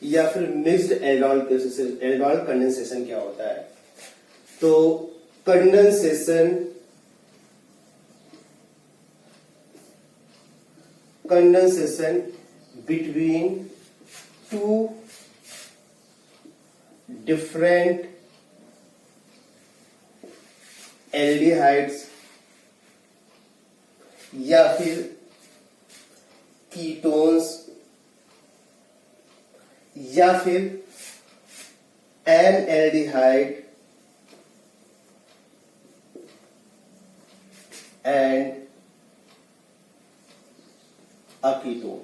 या फिर मिक्स्ड एल्डोल कंडेंसेशन क्या होता है, तो condensation between two different aldehydes या फिर कीटोन्स या फिर N aldehyde and a ketone,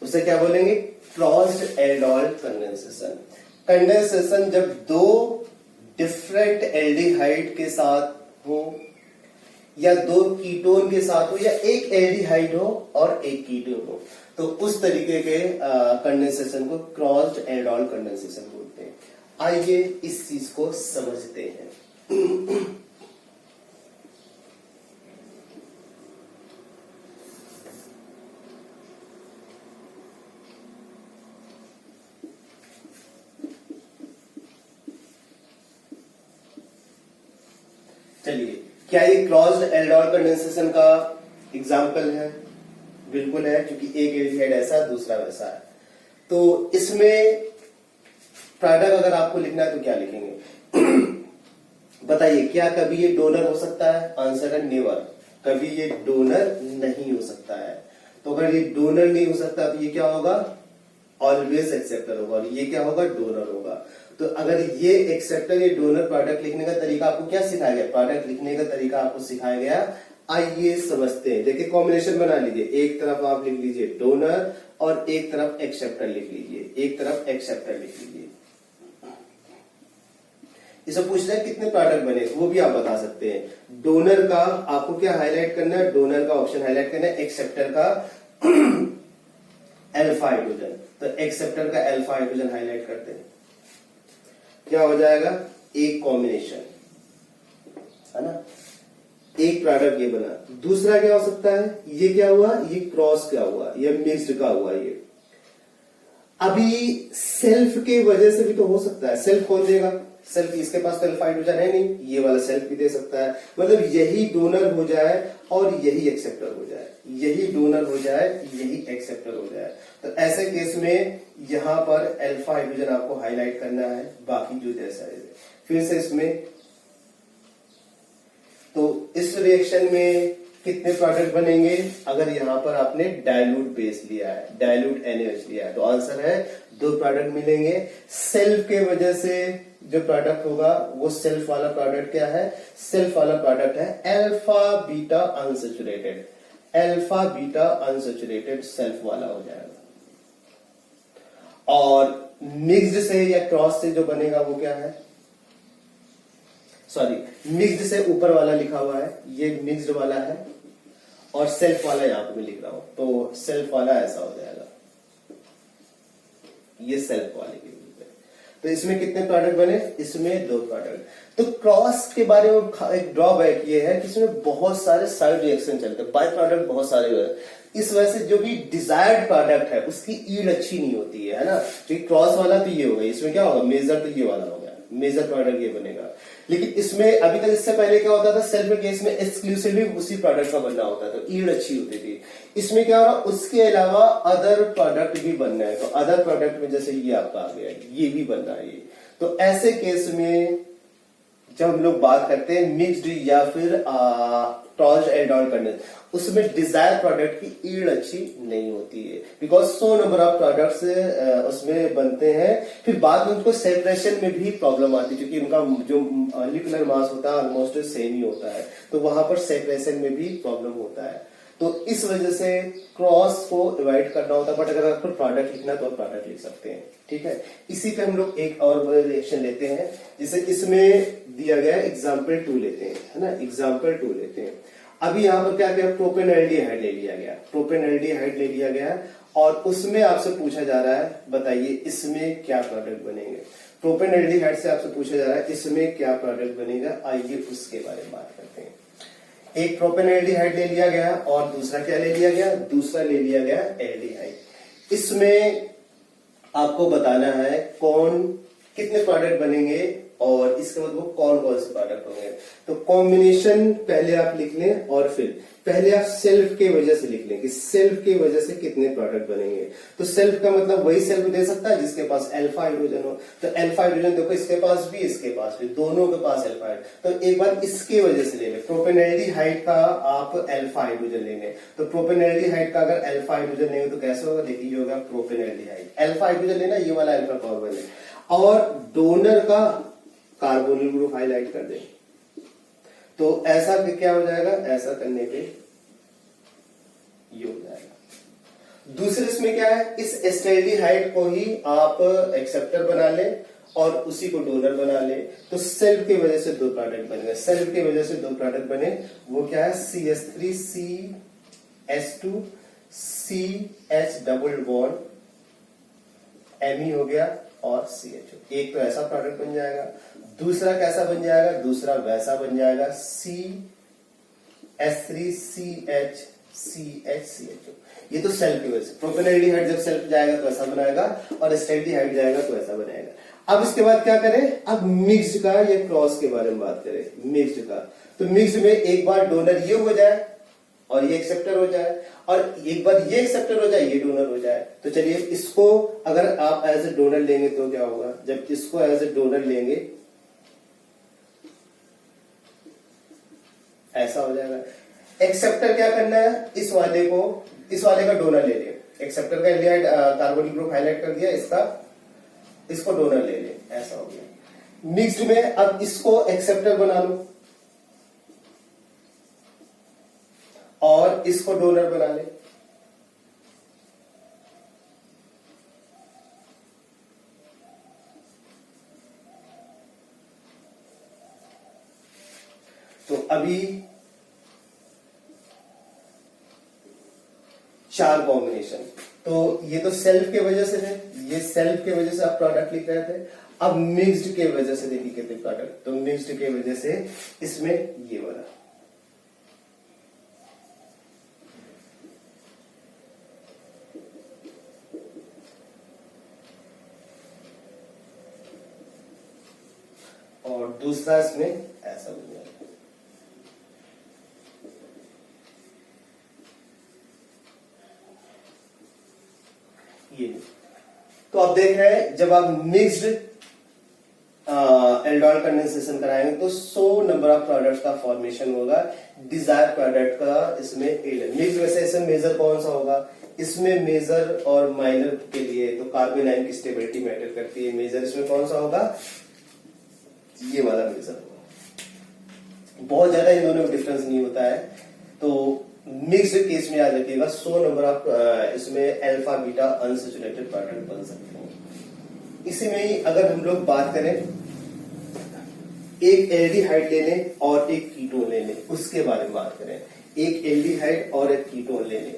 उसे क्या बोलेंगे, क्रॉस्ड एल्डोल कंडेंसेशन। कंडेंसेशन जब दो डिफरेंट एल्डिहाइड के साथ हो या दो कीटोन के साथ हो या एक एल्डिहाइड हो और एक कीटोन हो, तो उस तरीके के कंडेंसेशन को क्रॉस्ड एल्डोल कंडेंसेशन बोलते हैं। आइए इस चीज को समझते हैं। चलिए, क्या ये क्रॉस्ड एल्डोल कंडेंसेशन का एग्जाम्पल है? बिल्कुल है, क्योंकि एक एल्डिहाइड ऐसा दूसरा वैसा है। तो इसमें प्रोडक्ट अगर आपको लिखना है तो क्या लिखेंगे? बताइए, क्या कभी ये डोनर हो सकता है? आंसर है नेवर, कभी ये डोनर नहीं हो सकता है। तो अगर ये डोनर नहीं हो सकता तो ये क्या होगा, ऑलवेज एक्सेप्टर होगा, और ये क्या होगा, डोनर होगा। तो अगर ये एक्सेप्टर ये डोनर प्रोडक्ट लिखने का तरीका आपको क्या सिखाया गया, प्रोडक्ट लिखने का तरीका आपको सिखाया गया। आइए समझते हैं। देखिए, कॉम्बिनेशन बना लीजिए, एक तरफ आप लिख लीजिए डोनर और एक तरफ एक्सेप्टर लिख लीजिए, एक तरफ एक्सेप्टर लिख लीजिए। इसे पूछ रहे हैं कितने प्रोडक्ट बने, वो भी आप बता सकते हैं। डोनर का आपको क्या हाईलाइट करना है, डोनर का ऑप्शन हाईलाइट करना है, एक्सेप्टर का अल्फा हाइड्रोजन, तो एक्सेप्टर का अल्फा हाइड्रोजन हाईलाइट करते हैं। क्या हो जाएगा, एक कॉम्बिनेशन, है ना, एक प्रोडक्ट ये बना। दूसरा क्या हो सकता है, ये क्या हुआ, ये क्रॉस क्या हुआ, ये मिक्स्ड का हुआ। ये अभी सेल्फ के वजह से भी तो हो सकता है। सेल्फ कौन देगा? सेल्फ, इसके पास तो अल्फा हाइड्रोजन है नहीं, ये वाला सेल्फ भी दे सकता है। मतलब यही डोनर हो जाए और यही एक्सेप्टर हो जाए, यही डोनर हो जाए, यही एक्सेप्टर हो जाए। तो ऐसे केस में यहां पर अल्फा हाइड्रोजन आपको हाईलाइट करना है, बाकी जो जैसा है। फिर से इसमें तो इस रिएक्शन में कितने प्रोडक्ट बनेंगे? अगर यहां पर आपने डाइल्यूट बेस लिया है, डाइल्यूट NaOH लिया है, तो आंसर है 2 प्रोडक्ट मिलेंगे। सेल्फ के वजह से जो प्रोडक्ट होगा वो सेल्फ वाला प्रोडक्ट क्या है? सेल्फ वाला प्रोडक्ट है alpha beta unsaturated, alpha beta unsaturated self वाला हो जाएगा। और मिक्स्ड से या क्रॉस से जो बनेगा वो क्या है? सॉरी, मिक्स्ड से ऊपर वाला लिखा हुआ है, ये मिक्स्ड वाला है, और सेल्फ वाला यहां पर मैं लिख रहा हूं, तो सेल्फ वाला ऐसा हो जाएगा, ये सेल्फ वाले के रूप में। तो इसमें कितने प्रोडक्ट बने? इसमें 2 प्रोडक्ट। तो क्रॉस के बारे में एक ड्रॉबैक ये है कि इसमें बहुत सारे साइड रिएक्शन चलते हैं, बाय प्रोडक्ट बहुत सारे हुए। इस वजह से जो भी डिजायर्ड प्रोडक्ट है उसकी ईल्ड अच्छी नहीं होती है ना। जो क्रॉस वाला तो ये होगा, इसमें क्या होगा? मेजर तो ये वाला हो गया, मेजर प्रोडक्ट ये बनेगा। लेकिन इसमें अभी तक, इससे पहले क्या होता था, सेल्फ केस में एक्सक्लूसिवली उसी प्रोडक्ट का बनना होता था, ईल्ड अच्छी होती थी। इसमें क्या हो रहा, उसके अलावा अदर प्रोडक्ट भी बनना है। तो अदर प्रोडक्ट में जैसे ये आपका आ गया, ये भी बनना है ये। तो ऐसे केस में जब हम लोग बात करते हैं मिक्स्ड या फिर टॉल्ड एल्डोल करने, उसमें डिजायर प्रोडक्ट की ईल्ड अच्छी नहीं होती है, बिकॉज 100 नंबर ऑफ प्रोडक्ट्स उसमें बनते हैं। फिर बाद में उनको सेपरेशन में भी प्रॉब्लम आती है, क्योंकि उनका जो मॉलिक्यूलर मास होता है ऑलमोस्ट सेम ही होता है, तो वहां पर सेपरेशन में भी प्रॉब्लम होता है। तो इस वजह से क्रॉस को अवॉइड करना होता है। बट अगर आपको प्रोडक्ट लिखना तो प्रोडक्ट लिख सकते हैं, ठीक है। इसी पे हम लोग एक और रिएक्शन लेते हैं, जैसे इसमें दिया गया एग्जाम्पल 2 लेते हैं, है ना, एग्जाम्पल 2 लेते हैं। अभी यहां पर क्या किया, प्रोपेनॉल्डिहाइड ले लिया गया, प्रोपेनॉल्डिहाइड ले लिया गया, और उसमें आपसे पूछा जा रहा है बताइए इसमें क्या प्रोडक्ट बनेंगे। प्रोपेनॉल्डिहाइड से आपसे पूछा जा रहा है इसमें क्या प्रोडक्ट बनेगा, आइए उसके बारे में बात करते हैं। एक प्रोपेनॉल्डिहाइड ले लिया गया और दूसरा क्या ले लिया गया, दूसरा ले लिया गया एल्डिहाइड। इसमें आपको बताना है कौन कितने प्रोडक्ट बनेंगे और इसके मतलब कौन कौन से प्रोडक्ट होंगे। तो कॉम्बिनेशन पहले आप लिख लें और फिर पहले आप सेल्फ के वजह से लिख लें कि सेल्फ की वजह से कितने प्रोडक्ट बनेंगे। तो सेल्फ का मतलब वही सेल्फ दे सकता है जिसके पास अल्फा हाइड्रोजन हो। तो अल्फा हाइड्रोजन देखो, इसके पास भी इसके पास भी, दोनों के पास अल्फा हाइड्रोजन। तो एक बार इसके वजह से ले लें, प्रोपेनॉल्डिहाइड का आप अल्फा हाइड्रोजन ले लें। तो प्रोपेनॉल्डिहाइड का अगर अल्फा हाइड्रोजन लेंगे तो कैसे होगा, देखिए ये होगा प्रोपेनॉल्डिहाइड, अल्फा हाइड्रोजन लेना, ये वाला अल्फा कार्बन है, और डोनर का कार्बोनिल ग्रुप हाईलाइट कर दें। तो ऐसा क्या हो जाएगा, ऐसा करने पे ये हो जाएगा। दूसरे इसमें क्या है, इस एस्टेल्डिहाइड को ही आप एक्सेप्टर बना लें और उसी को डोनर बना ले। तो सेल्फ की वजह से 2 प्रोडक्ट बने, सेल्फ की वजह से 2 प्रोडक्ट बने, वो क्या है, CH3 CH2 CH double bond Me हो गया और CHO। एक तो ऐसा प्रोडक्ट बन जाएगा, दूसरा कैसा बन जाएगा, दूसरा वैसा बन जाएगा CH3 CH CH CHO। ये तो सेल्फ की वजह से। प्रोपेनॉल्डिहाइड जब सेल्फ जाएगा तो ऐसा बनाएगा और एस्टेल्डिहाइड जाएगा तो ऐसा बनाएगा। अब इसके बाद क्या करें, अब मिक्स्ड का या क्रॉस के बारे में बात करें। मिक्स्ड का, तो मिक्स्ड में एक बार डोनर ये हो जाए और ये एक्सेप्टर हो जाए, और एक बार ये एक्सेप्टर हो जाए, ये डोनर हो जाए। तो चलिए इसको अगर आप एज ए डोनर लेंगे तो क्या होगा, जब इसको एज ए डोनर लेंगे ऐसा हो जाएगा। एक्सेप्टर क्या करना है, इस वाले का डोनर ले ले, एक्सेप्टर का एल्डिहाइड कार्बोनिल ग्रुप हाईलाइट कर दिया, इसको डोनर ले ले, ऐसा हो गया। मिक्स्ड में अब इसको एक्सेप्टर बना लो और इसको डोनर बना ले। तो अभी 4 कॉम्बिनेशन। तो ये तो सेल्फ के वजह से है, ये सेल्फ के वजह से आप प्रोडक्ट लिख रहे थे। अब मिक्स्ड के वजह से देखिए कितने प्रोडक्ट, तो मिक्स्ड के वजह से इसमें ये वाला, और दूसरा इसमें ऐसा बन जाएगा। ये तो आप देख रहे हैं जब आप मिक्स्ड एल्डोल कंडेंसेशन कराएंगे तो 100 नंबर ऑफ प्रोडक्ट्स का फॉर्मेशन होगा। डिजायर प्रोडक्ट का इसमें मिक्स वैसे इसमें मेजर कौन सा होगा, इसमें मेजर और माइनर के लिए तो कार्बन आयन की स्टेबिलिटी मैटर करती है। मेजर इसमें कौन सा होगा, ये वाला मेजर होगा। बहुत ज्यादा इन दोनों में डिफरेंस नहीं होता है। तो मिक्स्ड केस में याद रखिएगा 100 नंबर ऑफ इसमें अल्फा बीटा अनसैचुरेटेड प्रोडक्ट बन सकते हैं। इसी में ही अगर हम लोग बात करें एक एल्डिहाइड ले लें और एक कीटोन ले लें, उसके बारे में बात करें। एक एल्डिहाइड और एक कीटोन ले लें।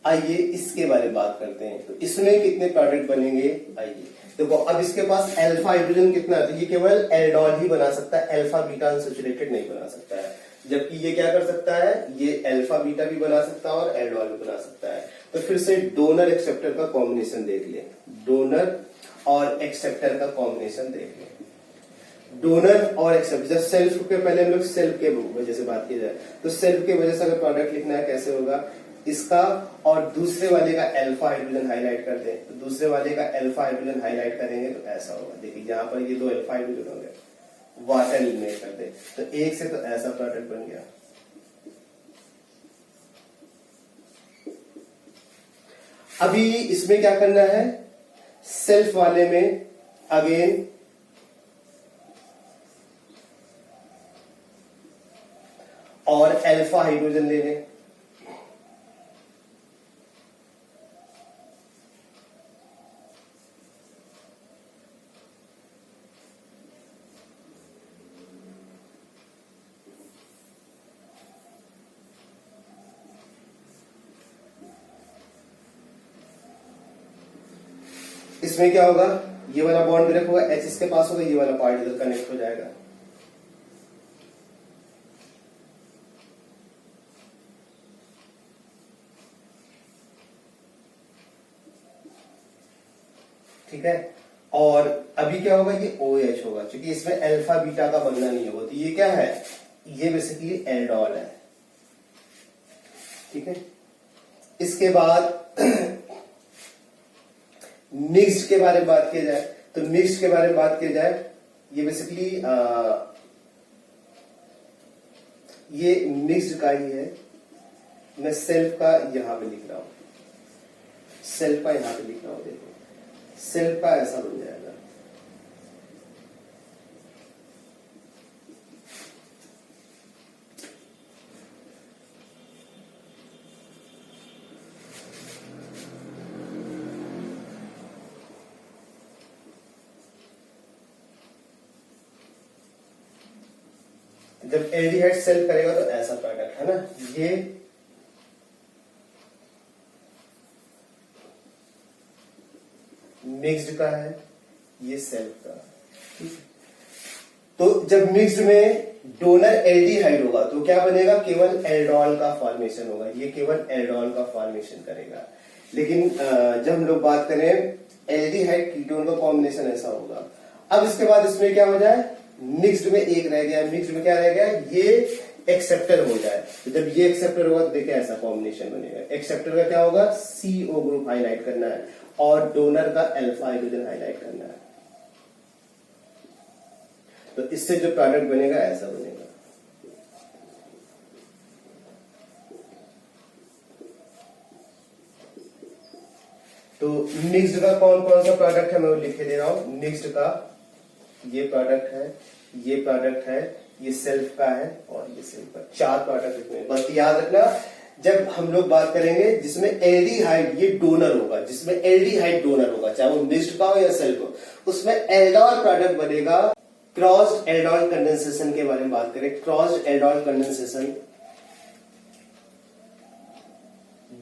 आइए इसके बारे में बात करते हैं। तो इसमें कितने प्रोडक्ट बनेंगे, आइए देखो। अब इसके पास अल्फा हाइड्रोजन कितना है, तो ये केवल एल्डोल ही बना सकता है, अल्फा बीटा अनसैचुरेटेड नहीं बना सकता है। जबकि ये क्या कर सकता है, ये अल्फा बीटा भी बना सकता है और एल्डोल भी बना सकता है। तो फिर से डोनर एक्सेप्टर का कॉम्बिनेशन देख ले, डोनर और एक्सेप्टर का कॉम्बिनेशन देख ले। डोनर और एक्सेप्टर, जब सेल्फ के पहले हम लोग सेल्फ के वजह से बात की जाए तो सेल्फ के वजह से अगर प्रोडक्ट लिखना है कैसे होगा, इसका और दूसरे वाले का अल्फा हाइड्रोजन हाईलाइट कर दें तो दूसरे वाले का अल्फा हाइड्रोजन हाईलाइट करेंगे तो ऐसा होगा। देखिए यहां पर ये दो अल्फा हाइड्रोजन हो गए, वाटर एलिमिनेट कर दे तो एक से तो ऐसा प्रोडक्ट बन गया। अभी इसमें क्या करना है, सेल्फ वाले में अगेन और अल्फा हाइड्रोजन ले लें। इसमें क्या होगा, ये वाला बॉन्ड ब्रेक होगा, एच इसके पास होगा, ये वाला पार्ट इधर कनेक्ट हो जाएगा। ठीक है। और अभी क्या होगा, ये OH होगा, क्योंकि इसमें अल्फा बीटा का बनना नहीं होगा। तो ये क्या है, ये बेसिकली एल्डोल है। ठीक है। इसके बाद मिक्स्ड के बारे में बात की जाए तो मिक्स्ड के बारे में बात की जाए, ये बेसिकली ये मिक्स्ड का ही है। मैं सेल्फ का यहां पे लिख रहा हूं, सेल्फ का यहां पे लिख रहा हूं। देखो सेल्फ का ऐसा बन जाएगा। जब एल्डिहाइड सेल्फ करेगा तो ऐसा प्रोडक्ट है ना, ये मिक्स्ड का है, ये सेल्फ का। ठीक है। तो जब मिक्स्ड में डोनर एल्डिहाइड होगा तो क्या बनेगा, केवल एल्डोल का फॉर्मेशन होगा, ये केवल एल्डोल का फॉर्मेशन करेगा। लेकिन जब हम लोग बात करें एल्डिहाइड कीटोन का कॉम्बिनेशन ऐसा होगा। अब इसके बाद इसमें क्या हो जाए, मिक्स्ड में एक रह गया, मिक्स्ड में क्या रह गया, ये एक्सेप्टर हो जाए। तो जब ये एक्सेप्टर होगा तो देखिए ऐसा कॉम्बिनेशन बनेगा। एक्सेप्टर का क्या होगा, CO ग्रुप हाईलाइट करना है और डोनर का अल्फा हाइड्रोजन हाईलाइट करना है। तो इससे जो प्रोडक्ट बनेगा ऐसा बनेगा। तो मिक्स्ड का कौन कौन सा प्रोडक्ट है मैं वो लिख के दे रहा हूं। मिक्स्ड का ये प्रोडक्ट है, ये प्रोडक्ट है, ये सेल्फ का है और ये सेल्फ का। 4 प्रोडक्ट इसमें। बस याद रखना जब हम लोग बात करेंगे जिसमें एल्डिहाइड ये डोनर होगा, जिसमें एल्डिहाइड डोनर होगा, चाहे वो मिक्स्ड का हो या सेल्फ हो, उसमें एल्डोल प्रोडक्ट बनेगा। क्रॉस्ड एल्डोल कंडेंसेशन के बारे में बात करें, crossed aldol condensation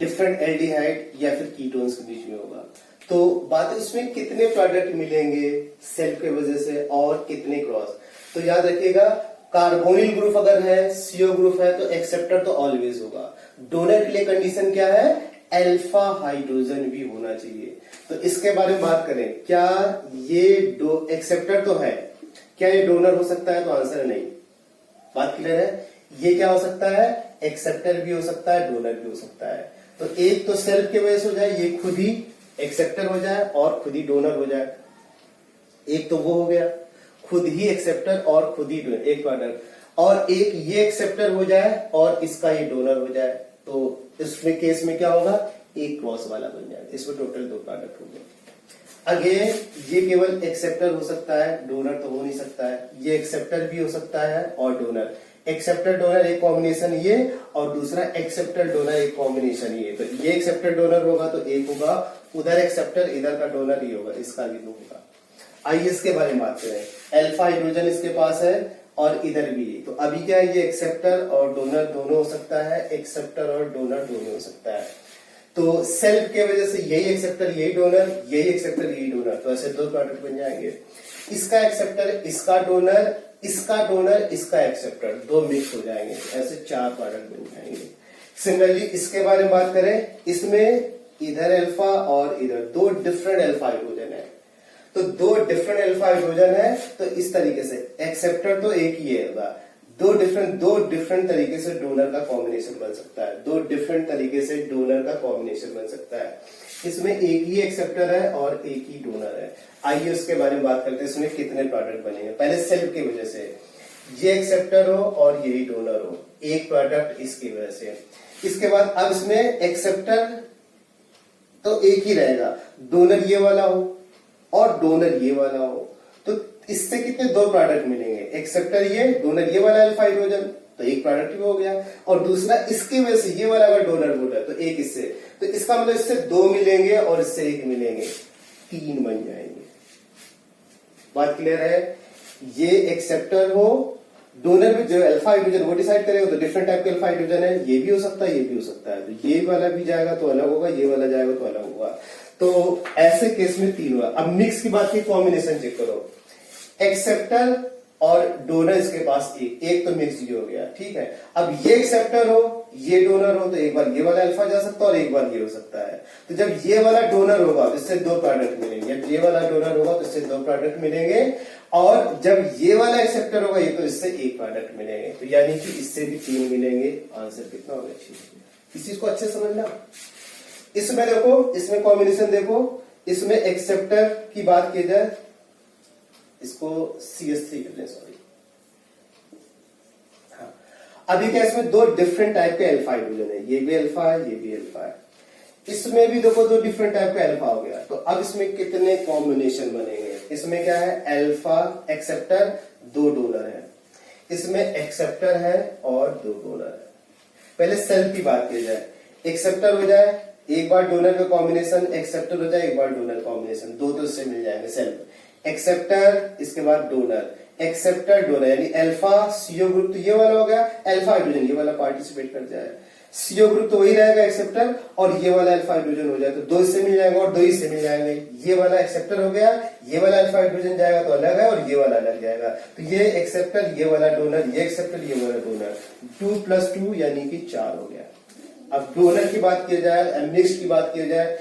different aldehyde या फिर कीटोन्स के बीच में होगा। तो बात है उसमें कितने प्रोडक्ट मिलेंगे सेल्फ के वजह से और कितने क्रॉस। तो याद रखिएगा कार्बोनिल ग्रुप अगर है, CO ग्रुप है तो एक्सेप्टर तो ऑलवेज होगा। डोनर के लिए कंडीशन क्या है, अल्फा हाइड्रोजन भी होना चाहिए। तो इसके बारे में बात करें, क्या ये एक्सेप्टर तो है, क्या ये डोनर हो सकता है, तो आंसर है नहीं। बात क्लियर है, ये क्या हो सकता है, एक्सेप्टर भी हो सकता है, डोनर भी हो सकता है। तो एक तो सेल्फ के वजह से हो जाए, ये खुद ही एक्सेप्टर हो जाए और खुद ही डोनर हो जाए। एक तो वो हो गया खुद ही एक्सेप्टर और खुद ही डोनर, एक प्रोडक्ट, और एक ये एक्सेप्टर हो जाए और इसका ये डोनर हो जाए। तो इसमें केस में क्या होगा, एक क्रॉस वाला बन जाएगा। इसमें टोटल 2 प्रोडक्ट हो गए। अगेन ये केवल एक्सेप्टर हो सकता है, डोनर तो हो नहीं सकता है। ये एक्सेप्टर भी हो सकता है और डोनर, एक्सेप्टर डोनर एक कॉम्बिनेशन ये, और दूसरा एक्सेप्टर डोनर एक कॉम्बिनेशन ये। तो ये एक्सेप्टर डोनर होगा तो एक होगा, उधर एक्सेप्टर इधर का डोनर ही होगा, इसका भी 2 होगा। आइए इसके बारे में बात करें। अल्फा हाइड्रोजन इसके पास है और इधर भी। तो अभी क्या है, ये एक्सेप्टर और डोनर दोनों हो सकता है, एक्सेप्टर और डोनर दोनों हो सकता है। तो सेल्फ के वजह से यही एक्सेप्टर यही डोनर, यही एक्सेप्टर यही डोनर, तो ऐसे 2 प्रोडक्ट बन जाएंगे। इसका एक्सेप्टर, इसका डोनर, इसका डोनर, इसका एक्सेप्टर, 2 मिक्स हो जाएंगे, ऐसे 4 प्रोडक्ट बन जाएंगे। सिमिलरली इसके बारे में बात करें, इसमें इधर अल्फा और इधर 2 डिफरेंट अल्फा हाइड्रोजन है। तो 2 डिफरेंट अल्फा हाइड्रोजन है, तो इस तरीके से एक्सेप्टर तो एक ही है, 2 डिफरेंट तरीके से डोनर का कॉम्बिनेशन बन सकता है, 2 डिफरेंट तरीके से डोनर का कॉम्बिनेशन बन सकता है। इसमें एक ही एक्सेप्टर है और एक ही डोनर है। आइए उसके बारे में बात करते हैं, इसमें कितने प्रोडक्ट बनेंगे। पहले सेल्फ की वजह से ये एक्सेप्टर हो और यही डोनर हो, एक प्रोडक्ट इसकी वजह से। इसके बाद अब इसमें एक्सेप्टर तो एक ही रहेगा, डोनर ये वाला हो और डोनर ये वाला हो, तो इससे कितने 2 प्रोडक्ट मिलेंगे, एक्सेप्टर ये, डोनर ये वाला अल्फा हाइड्रोजन, तो एक प्रोडक्ट भी हो गया। और दूसरा इसकी वजह से ये वाला अगर डोनर बोला तो एक इससे, तो इसका मतलब इससे 2 मिलेंगे और इससे 1 मिलेंगे, 3 बन जाएंगे। बात क्लियर है, ये एक्सेप्टर हो, डोनर में जो अल्फा हाइड्रोजन वो डिसाइड करेगा, तो डिफरेंट टाइप के अल्फा हाइड्रोजन है, ये भी हो सकता है, ये भी हो सकता है। तो ये वाला भी जाएगा तो अलग होगा, ये वाला जाएगा तो अलग होगा। तो ऐसे केस में 3 हुआ। अब मिक्स की बात की, कॉम्बिनेशन चेक करो, एक्सेप्टर और डोनर इसके पास एक तो मिक्स ये हो गया, ठीक है। अब ये एक्सेप्टर हो, ये डोनर हो, तो एक बार ये वाला अल्फा जा सकता है और एक बार ये हो सकता है। तो जब ये वाला डोनर होगा तो इससे 2 प्रोडक्ट मिलेंगे, जब ये वाला डोनर होगा तो इससे 2 प्रोडक्ट मिलेंगे, और जब ये वाला एक्सेप्टर होगा ये तो इससे 1 प्रोडक्ट मिलेंगे। तो यानी कि इससे भी 3 मिलेंगे। आंसर कितना होगा, इस चीज को अच्छे समझना। इसमें देखो, इसमें कॉम्बिनेशन देखो, इसमें एक्सेप्टर की बात की जाए, इसको CH3 कर लें, सॉरी। हाँ, अभी क्या इसमें 2 डिफरेंट टाइप के अल्फा हाइड्रोजन है, ये भी अल्फा है, ये भी अल्फा है। इसमें भी देखो 2 डिफरेंट टाइप का अल्फा हो गया। तो अब इसमें कितने कॉम्बिनेशन बनेंगे, इसमें क्या है, अल्फा एक्सेप्टर, 2 डोनर है, इसमें एक्सेप्टर है और 2 डोनर है। पहले सेल्फ की बात की जाए, एक्सेप्टर हो जाए, एक बार डोनर का कॉम्बिनेशन, एक्सेप्टर हो जाए, एक बार डोनर कॉम्बिनेशन, 2 तो इससे मिल जाएंगे। सेल्फ एक्सेप्टर, इसके बाद डोनर, एक्सेप्टर डोनर, यानी अल्फा CO ग्रुप तो ये वाला हो गया, अल्फा हाइड्रोजन ये वाला पार्टिसिपेट कर जाए, CO ग्रुप तो वही रहेगा एक्सेप्टर, और ये वाला अल्फा हाइड्रोजन हो जाए तो 2 इससे मिल जाएगा और 2 इससे मिल जाएंगे। ये वाला एक्सेप्टर हो गया, ये वाला अल्फा हाइड्रोजन जाएगा तो अलग है और ये वाला अलग जाएगा। तो ये एक्सेप्टर, ये वाला डोनर, ये एक्सेप्टर, ये वाला डोनर, 2 + 2 यानी कि 4 हो गया। अब डोनर की बात की जाए, मिक्स की बात की जाए,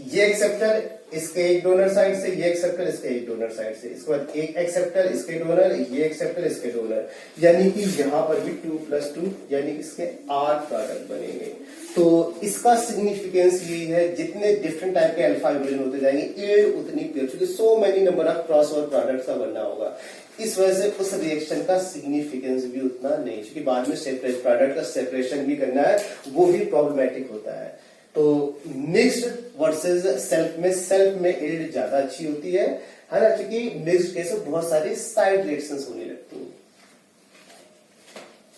ये एक्सेप्टर इसके एक डोनर साइड से, ये एक्सेप्टर इसके एक डोनर साइड से, इसके बाद एक एक्सेप्टर इसके डोनर, ये एक्सेप्टर इसके डोनर, यानी कि यहां पर भी 2 + 2 यानी कि इसके 8 प्रोडक्ट बनेंगे। तो इसका सिग्निफिकेंस यही है, जितने डिफरेंट टाइप के अल्फा हाइड्रोजन होते जाएंगे एयर उतनी पेयर, क्योंकि so many number of cross over products का बनना होगा। इस वजह से उस रिएक्शन का सिग्निफिकेंस भी उतना नहीं, क्योंकि बाद में सेपरेट प्रोडक्ट का सेपरेशन भी करना है, वो भी प्रॉब्लमेटिक होता है। तो मिक्स्ड वर्सेस सेल्फ में यील्ड ज्यादा अच्छी होती है ना, क्योंकि मिक्स्ड केस में बहुत सारी साइड रिएक्शंस होने लगती हैं।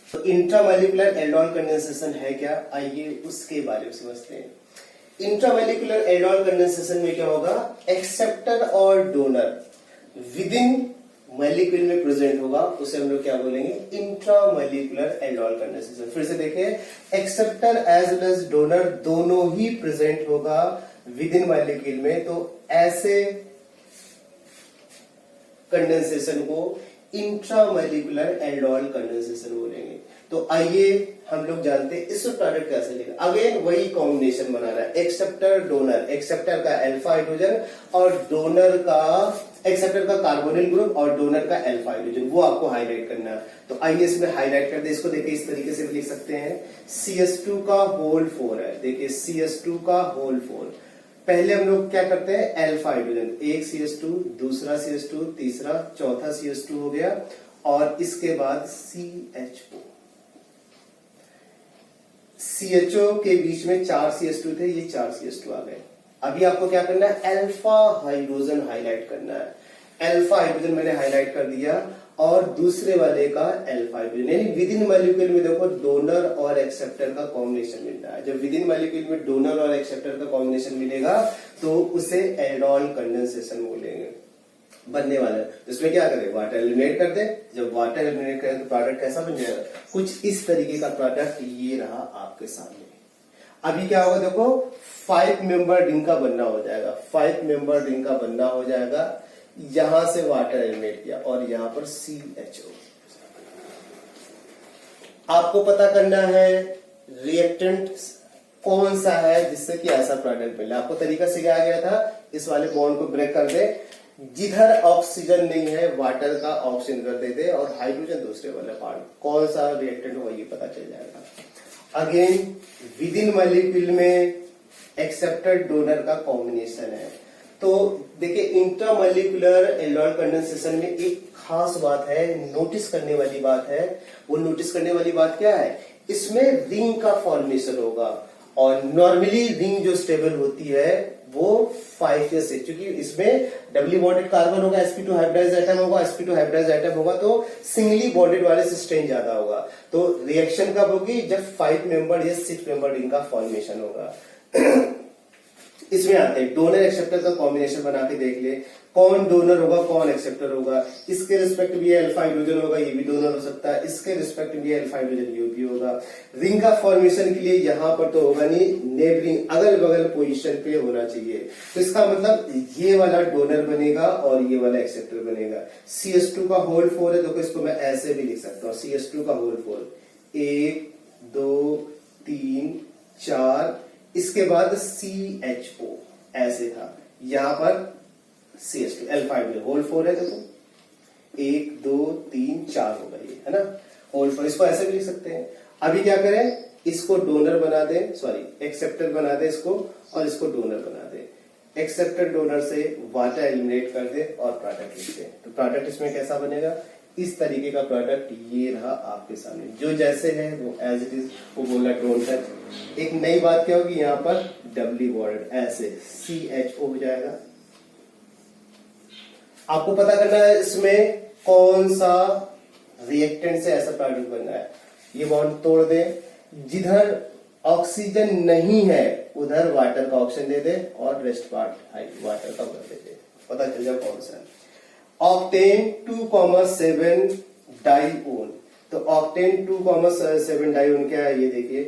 तो इंट्रामॉलिक्यूलर एल्डोल कंडेंसेशन है क्या, आइए उसके बारे में समझते हैं। इंट्रामॉलिक्यूलर एल्डोल कंडेंसेशन में क्या होगा, एक्सेप्टर और डोनर विद इन मॉलिक्यूल में प्रेजेंट होगा उसे हम लोग क्या बोलेंगे, इंट्रामॉलिक्यूलर एल्डोल कंडेंसेशन। फिर से देखिए, acceptor as well as donor दोनों ही प्रेजेंट होगा विद इन मॉलिक्यूल में, तो ऐसे कंडेंसेशन को इंट्रामॉलिक्यूलर एल्डोल कंडेंसेशन बोलेंगे। तो आइए हम लोग जानते हैं इसमें प्रोडक्ट कैसे लिखा। अगेन वही कॉम्बिनेशन बनाना है, एक्सेप्टर डोनर, एक्सेप्टर का अल्फा हाइड्रोजन और डोनर का, एक्सेप्टर का कार्बोनिल ग्रुप और डोनर का अल्फा हाइड्रोजन, वो आपको हाईलाइट करना है। तो आइए इसमें हाईलाइट कर दे, इसको देखिए इस तरीके से भी लिख सकते हैं, CS2 का होल 4 है। देखिए CS2 का होल 4, पहले हम लोग क्या करते हैं, अल्फा हाइड्रोजन, एक CS2, दूसरा CS2, तीसरा, चौथा CS2 हो गया, और इसके बाद CHO। CHO के बीच में 4 CS2 थे, ये 4 CS2 आ गए। अभी आपको क्या करना है, अल्फा हाइड्रोजन हाईलाइट करना है। अल्फा हाइड्रोजन मैंने हाईलाइट कर दिया, और दूसरे वाले का अल्फा हाइड्रोजन, यानी विद इन मॉलिक्यूल में देखो डोनर और एक्सेप्टर का कॉम्बिनेशन मिल रहा है। जब विद इन मॉलिक्यूल में डोनर और एक्सेप्टर का कॉम्बिनेशन मिलेगा तो उसे एल्डोल कंडेंसेशन बोलेंगे, बनने वाला है। तो इसमें क्या करें, वाटर एलिमिनेट कर दे। जब वाटर एलिमिनेट करें तो प्रोडक्ट कैसा बन जाएगा, कुछ इस तरीके का प्रोडक्ट ये रहा आपके सामने। अभी क्या होगा, देखो 5 मेंबर रिंग का बनना हो जाएगा, 5 मेंबर रिंग का बनना हो जाएगा। यहां से वाटर एलिमिनेट किया और यहां पर CHO। आपको पता करना है रिएक्टेंट कौन सा है जिससे कि ऐसा प्रोडक्ट मिले। आपको तरीका सिखाया गया था, इस वाले बॉन्ड को ब्रेक कर दे, जिधर ऑक्सीजन नहीं है वाटर का ऑक्सीजन कर देते, और हाइड्रोजन दूसरे वाले पार्ट, कौन सा रिएक्टेंट हो ये पता चल जाएगा। अगेन विद इन मॉलिक्यूल में एक्सेप्टर डोनर का कॉम्बिनेशन है। तो देखिए इंट्रामॉलिक्यूलर एल्डोल कंडेंसेशन में एक खास बात है, नोटिस करने वाली बात है। वो नोटिस करने वाली बात क्या है, इसमें रिंग का फॉर्मेशन होगा, और नॉर्मली रिंग जो स्टेबल होती है वो 5 या 6, क्योंकि इसमें डबली बॉन्डेड कार्बन होगा, sp2 हाइब्रिडाइज्ड एटम होगा, sp2 हाइब्रिडाइज्ड एटम होगा, तो सिंगली बॉन्डेड वाले से स्ट्रेन ज्यादा होगा। तो रिएक्शन कब होगी, जब 5 मेंबर या 6 मेंबर रिंग का फॉर्मेशन होगा। इसमें आते हैं डोनर एक्सेप्टर का कॉम्बिनेशन बना के देख ले, कौन डोनर होगा कौन एक्सेप्टर होगा। इसके रिस्पेक्ट भी अल्फा हाइड्रोजन होगा, ये भी डोनर हो सकता है, इसके रिस्पेक्ट भी अल्फा हाइड्रोजन ये भी होगा। रिंग का फॉर्मेशन के लिए यहां पर तो होगा नहीं, नेबरिंग अगल बगल पोजीशन पे होना चाहिए। तो इसका मतलब ये वाला डोनर बनेगा और ये वाला एक्सेप्टर बनेगा। CS2 का होल 4 है, देखो इसको मैं ऐसे भी लिख सकता हूँ, CS2 का होल 4, 1 2 3 4, इसके बाद CHO ऐसे था, यहां पर CS2 अल्फा हाइड्रोजन होल 4 है, देखो 1 2 3 4 होगा ये, है ना, होल 4। इसको ऐसे भी लिख सकते हैं। अभी क्या करें, इसको डोनर बना दें, सॉरी एक्सेप्टर बना दें इसको, और इसको डोनर बना दें। एक्सेप्टर डोनर से वाटर एलिमिनेट कर दे और प्रोडक्ट लिख दे। तो प्रोडक्ट इसमें कैसा बनेगा, इस तरीके का प्रोडक्ट ये रहा आपके सामने, जो जैसे है वो एज इट इज, वो बोला ड्रोन टच। एक नई बात क्या होगी, यहाँ पर डबली बॉन्डेड ऐसे CHO हो जाएगा। आपको पता करना है इसमें कौन सा रिएक्टेंट से ऐसा प्रोडक्ट बनना है। ये बॉन्ड तोड़ दे, जिधर ऑक्सीजन नहीं है उधर वाटर का ऑक्सीजन दे दे, और रेस्ट पार्ट वाटर का भर दे दे, पता चल जाए कौन सा है। ऑक्टेन 2,7 डाइओन, तो ऑक्टेन 2,7 डाइओन क्या है ये देखिए,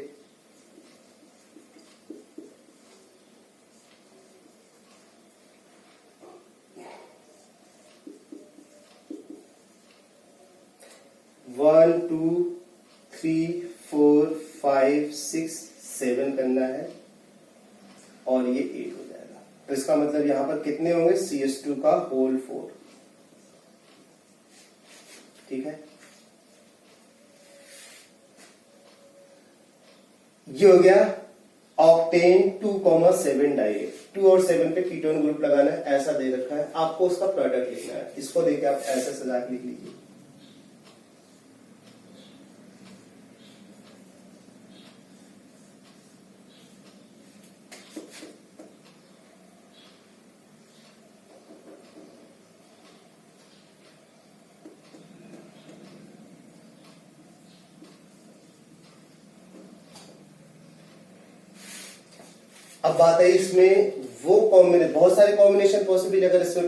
वन 2 3 4 5 6 7 करना है, और ये 8 हो जाएगा। तो इसका मतलब यहां पर कितने होंगे, CS2 का होल 4, ठीक है। ये हो गया ऑक्टेन 2,7 डाइएट। 2 और 7 पे कीटोन ग्रुप लगाना है, ऐसा दे रखा है, आपको उसका प्रोडक्ट लिखना है। इसको देके आप ऐसे सजा के लिख लीजिए। अब बात है इसमें वो बहुत सारे कॉम्बिनेशन पॉसिबल अगर इसमें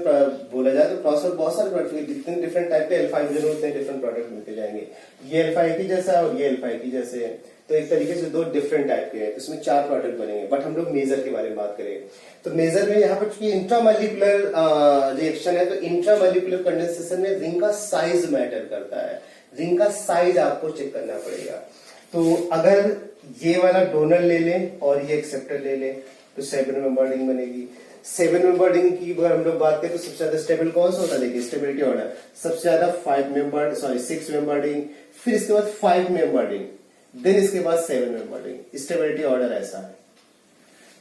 बोला जाए तो प्रोसेस बहुत सारे प्रोडक्ट डिफरेंट टाइप के अल्फा हाइड्रोजन होते हैं, डिफरेंट प्रोडक्ट मिलते जाएंगे। ये अल्फा एक ही जैसा है और ये अल्फा एक ही जैसे है, तो एक तरीके से दो डिफरेंट टाइप के हैं, इसमें 4 प्रोडक्ट बनेंगे। बट हम लोग मेजर के बारे में बात करें तो मेजर में यहाँ पर चूंकि इंट्रामॉलिक्यूलर रिएक्शन है, तो इंट्रामॉलिक्यूलर कंडेंसेशन में रिंग का साइज मैटर करता है। रिंग का साइज आपको चेक करना पड़ेगा। तो अगर ये वाला डोनर ले लें और ये एक्सेप्टर ले लें तो 7 मेंबर रिंग बनेगी। 7 मेंबर रिंग की अगर हम लोग बात करें तो सबसे ज्यादा स्टेबल कौन सा होता है, देखिए स्टेबिलिटी ऑर्डर सबसे ज्यादा 6 मेंबर रिंग, फिर इसके बाद 5 मेंबर रिंग, देन इसके बाद 7 मेंबर रिंग। स्टेबिलिटी ऑर्डर ऐसा है।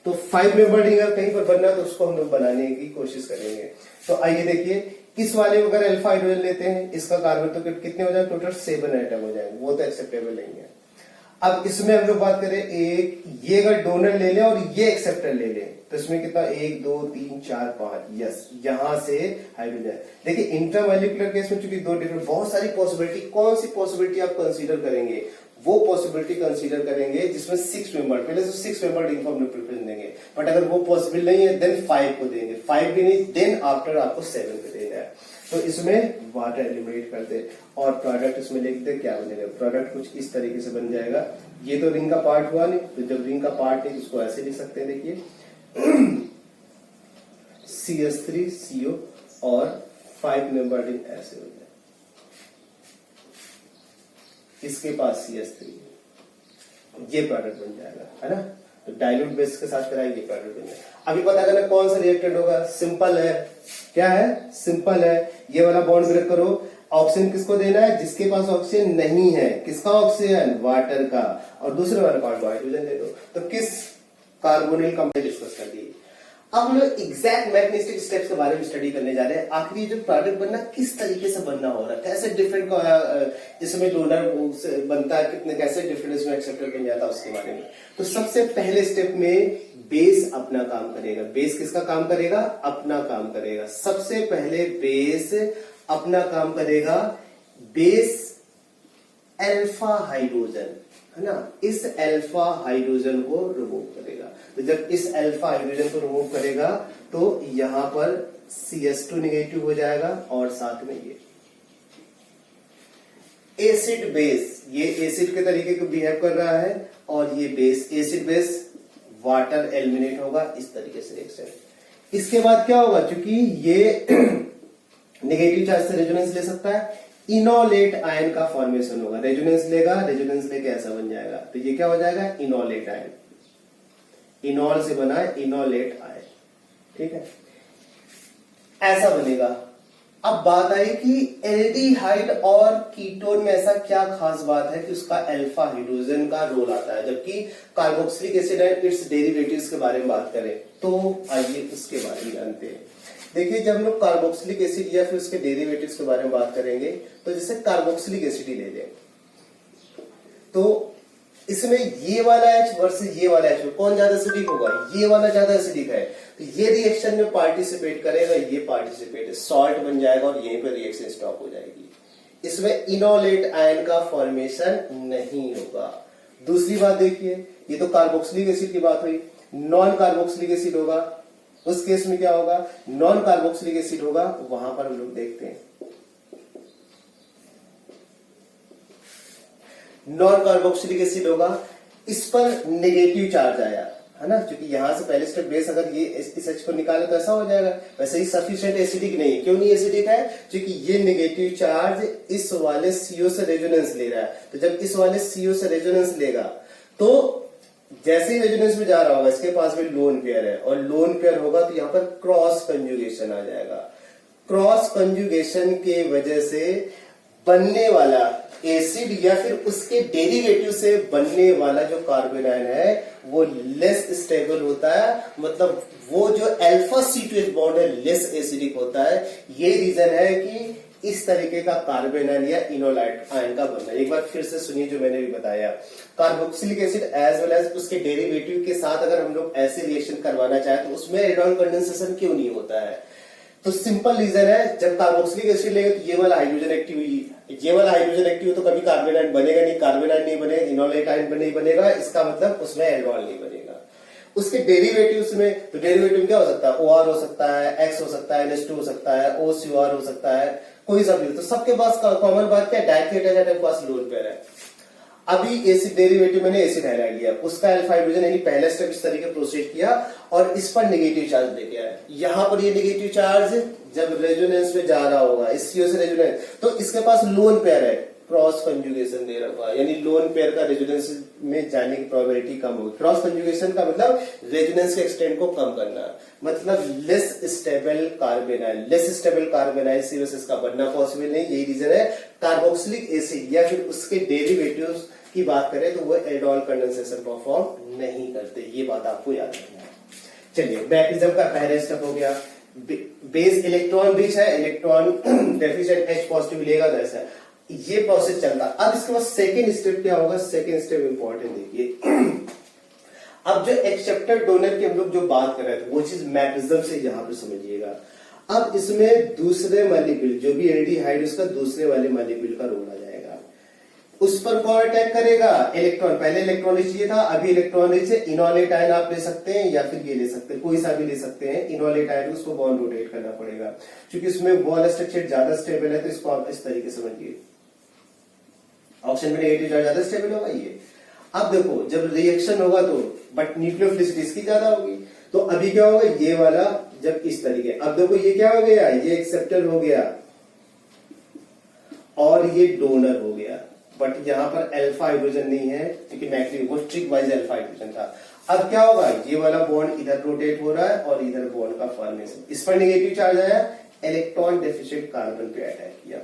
तो 5 मेंबर रिंग अगर कहीं पर बनना है तो उसको हम लोग बनाने की कोशिश करेंगे। तो आइए देखिए, इस वाले अगर अल्फा हाइड्रोजन लेते हैं, इसका कार्बन तो कितने हो जाए, टोटल 7 आइटम हो जाएंगे, वो तो एक्सेप्टेबल नहीं है। अब इसमें हम लोग बात करें एक, ये अगर डोनर ले लें और ये एक्सेप्टर ले लें तो इसमें कितना 1 2 3 4 5, यस, यहां से हाइड्रोजन। देखिए इंटरमॉलिक्यूलर केस में चूंकि दो डिफरेंट बहुत सारी पॉसिबिलिटी, कौन सी पॉसिबिलिटी आप कंसीडर करेंगे, वो पॉसिबिलिटी कंसीडर करेंगे जिसमें 6 मेंबर, पहले तो 6 मेंबर रिंग को हम लोग प्रेफरेंस देंगे। बट अगर वो पॉसिबल नहीं है देन 5 को देंगे, 5 भी नहीं देन आफ्टर आपको 7 पे देना है। तो इसमें वाटर एलिमिनेट करते और प्रोडक्ट इसमें लिखते क्या बनेगा, प्रोडक्ट कुछ इस तरीके से बन जाएगा। ये तो रिंग का पार्ट हुआ नहीं, तो जब रिंग का पार्ट नहीं उसको ऐसे लिख सकते हैं, देखिए CH3CO और 5 मेंबर रिंग ऐसे हो जाए, इसके पास CH3, ये प्रोडक्ट बन जाएगा, है ना। तो डाइल्यूट बेस के साथ कराएंगे प्रोडक्ट बन जाएगा। अभी पता करना कौन सा रिएक्टेंट होगा, सिंपल है, क्या है, सिंपल है। ये वाला बॉन्ड ब्रेक करो, ऑक्सीजन किसको देना है, जिसके पास ऑक्सीजन नहीं है, किसका ऑक्सीजन, वाटर का, और दूसरे वाले कार्बोहाइड्रोजन दे दो। तो किस कार्बोनिल कंपाउंड डिस्कस कर दिए। अब हम लोग एग्जैक्ट मैग्नेटिक स्टेप्स के बारे में स्टडी करने जा रहे हैं। आखिरी जो प्रोडक्ट बनना किस तरीके से बनना हो रहा है, कैसे डिफरेंट इसमें डोनर बनता है, कितने कैसे डिफरेंट इसमें एक्सेप्टर बन जाता है, उसके बारे में। तो सबसे पहले स्टेप में बेस अपना काम करेगा। बेस किसका काम करेगा, अपना काम करेगा। सबसे पहले बेस अपना काम करेगा। बेस अल्फा हाइड्रोजन, है ना, इस अल्फा हाइड्रोजन को रिमूव करेगा। तो जब इस अल्फा हाइड्रोजन को रिमूव करेगा तो यहां पर CH2 नेगेटिव हो जाएगा और साथ में ये एसिड बेस, ये एसिड के तरीके को बिहेव कर रहा है और ये base, acid base water eliminate होगा, इस तरीके से रिएक्शन। इसके बाद क्या होगा, क्योंकि ये नेगेटिव चार्ज से रेजोनेंस ले सकता है, इनोलेट आयन का फॉर्मेशन होगा। रेजोनेंस लेगा, रेजोनेंस लेके ऐसा बन जाएगा, तो ये क्या हो जाएगा, इनोलेट आयन। इनोल से बना है इनोलेट आयन, ठीक है, ऐसा बनेगा। अब बात आई कि एल्डिहाइड और कीटोन में ऐसा क्या खास बात है कि उसका अल्फा हाइड्रोजन का रोल आता है, जबकि carboxylic acid and it's derivatives के बारे में बात करें तो आइए उसके बारे में जानते हैं। देखिए, जब हम लोग कार्बोक्सिलिक एसिड या फिर उसके डेरिवेटिव्स के बारे में बात करेंगे तो जैसे कार्बोक्सिलिक एसिड ही ले लें, तो इसमें ये वाला H वर्सेस ये वाला H कौन ज्यादा एसिडिक होगा, ये वाला ज्यादा एसिडिक है, तो ये रिएक्शन में पार्टिसिपेट करेगा, ये पार्टिसिपेट, सॉल्ट बन जाएगा और यहीं पर रिएक्शन स्टॉप हो जाएगी। इसमें इनोलेट आयन का फॉर्मेशन नहीं होगा। दूसरी बात देखिए, ये तो कार्बोक्सिलिक एसिड की बात हुई। नॉन कार्बोक्सिलिक एसिड होगा, उस केस में क्या होगा, नॉन कार्बोक्सिलिक एसिड होगा, वहां पर हम लोग देखते हैं नॉन कार्बोक्सिलिक एसिड होगा, इस पर नेगेटिव चार्ज आया, है ना, क्योंकि यहां से पहले स्टेप बेस अगर ये इस H को निकाले तो ऐसा हो जाएगा। वैसे ही सफिशिएंट एसिडिक नहीं है, क्यों नहीं एसिडिक है, क्योंकि ये नेगेटिव चार्ज इस वाले CO से रेजोनेंस ले रहा है। तो जब इस वाले CO से रेजोनेंस लेगा तो जैसे ही रेजोनेंस में जा रहा होगा, इसके पास भी लोन पेयर है और लोन पेयर होगा तो यहां पर क्रॉस कंजुगेशन आ जाएगा। क्रॉस कंजुगेशन के वजह से बनने वाला एसिड या फिर उसके डेरिवेटिव से बनने वाला जो कार्बन आयन है वो लेस स्टेबल होता है, मतलब वो जो अल्फा C2H बॉन्ड है लेस एसिडिक होता है। ये रीजन है कि इस तरीके का कार्बन आयन या इनोलाइट आयन का बनना। एक बार फिर से सुनिए जो मैंने भी बताया, carboxylic acid as well as उसके डेरिवेटिव के साथ अगर हम लोग ऐसे रिएक्शन करवाना चाहे तो उसमें एल्डिहाइड कंडेंसेशन क्यों नहीं होता है, तो सिंपल रीजन है, जब कार्बोक्सिलिक एसिड लेंगे तो ये वाला हाइड्रोजन एक्टिव, ये वाला हाइड्रोजन एक्टिव तो कभी कार्बन आयन बनेगा नहीं, कार्बन आयन नहीं बनेगा, इनोलेट आयन नहीं बनेगा, इसका मतलब उसमें एल्डिहाइड नहीं बनेगा। उसके डेरिवेटिव्स में, तो डेरिवेटिव क्या हो सकता है, OR हो सकता है, X हो सकता है, NH2 हो सकता है, OCOR हो सकता है, कोई सा भी। तो सबके पास कॉमन बात क्या है, डायक्लेट है, के पास लोन पेयर है। अभी एसिड डेरिवेटिव मैंने एसिड हाइड्राइड लिया, उसका अल्फा हाइड्रोजन यानी पहला स्टेप इस तरीके प्रोसीड किया और इस पर नेगेटिव चार्ज लेके आया। यहां पर ये नेगेटिव चार्ज जब रेजोनेंस में जा रहा होगा, इस CO से रेजोनेंस, तो इसके पास लोन पेयर है, क्रॉस कंजुगेशन दे रखा है, यानी लोन पेयर का रेजोनेंस में जाने की प्रोबेबिलिटी कम होगी। क्रॉस कंजुगेशन का मतलब रेजोनेंस के एक्सटेंट को कम करना, मतलब less stable carbonyl, less stable carbonyl सीओएस का बनना पॉसिबल नहीं। यही रीजन है कार्बोक्सिलिक एसिड या फिर उसके डेरिवेटिव्स की बात करें तो वो एल्डोल कंडेंसेशन परफॉर्म नहीं करते, ये बात आपको याद रखना है। चलिए, बैक्टीरिज्म का पहला स्टेप हो गया, बेस इलेक्ट्रॉन रिच है, इलेक्ट्रॉन डेफिशिएंट H पॉजिटिव मिलेगा, तो ऐसा ये प्रोसेस चलता। अब इसके बाद सेकेंड स्टेप क्या होगा, सेकेंड स्टेप इंपॉर्टेंट देखिए। अब जो एक्सेप्टर डोनर की हम लोग जो बात कर रहे थे वो चीज मैग्नेटिज्म से यहां पे समझिएगा। अब इसमें दूसरे मॉलिक्यूल जो भी एल्डिहाइड उसका दूसरे वाले मॉलिक्यूल का रोल आ जाएगा, उस पर कौन अटैक करेगा, इलेक्ट्रॉन। पहले इलेक्ट्रॉन रिच ये था, अभी इलेक्ट्रॉन रिच है, इनोलेट आयन आप ले सकते हैं या फिर ये ले सकते हैं, कोई सा भी ले सकते हैं। इनोलेट आयन उसको बॉन्ड रोटेट करना पड़ेगा, क्योंकि उसमें बॉन्ड स्ट्रक्चर ज्यादा स्टेबल है, तो इसको आप इस तरीके से समझिए। ऑप्शन में नेगेटिव चार्ज ज्यादा स्टेबल होगा ये। अब देखो जब रिएक्शन होगा तो बट न्यूक्लियोफिलिसिटी इसकी ज्यादा होगी, तो अभी क्या होगा, ये वाला जब इस तरीके, अब देखो ये क्या हो गया, ये एक्सेप्टर हो गया और ये डोनर हो गया, बट यहां पर अल्फा हाइड्रोजन नहीं है क्योंकि मैक्सिमम वो ट्रिक वाइज अल्फा हाइड्रोजन था। अब क्या होगा, ये वाला बॉन्ड इधर रोटेट हो रहा है और इधर बॉन्ड का फॉर्मेशन, इस पर नेगेटिव चार्ज आया, इलेक्ट्रॉन डेफिशिएंट कार्बन पे अटैक किया,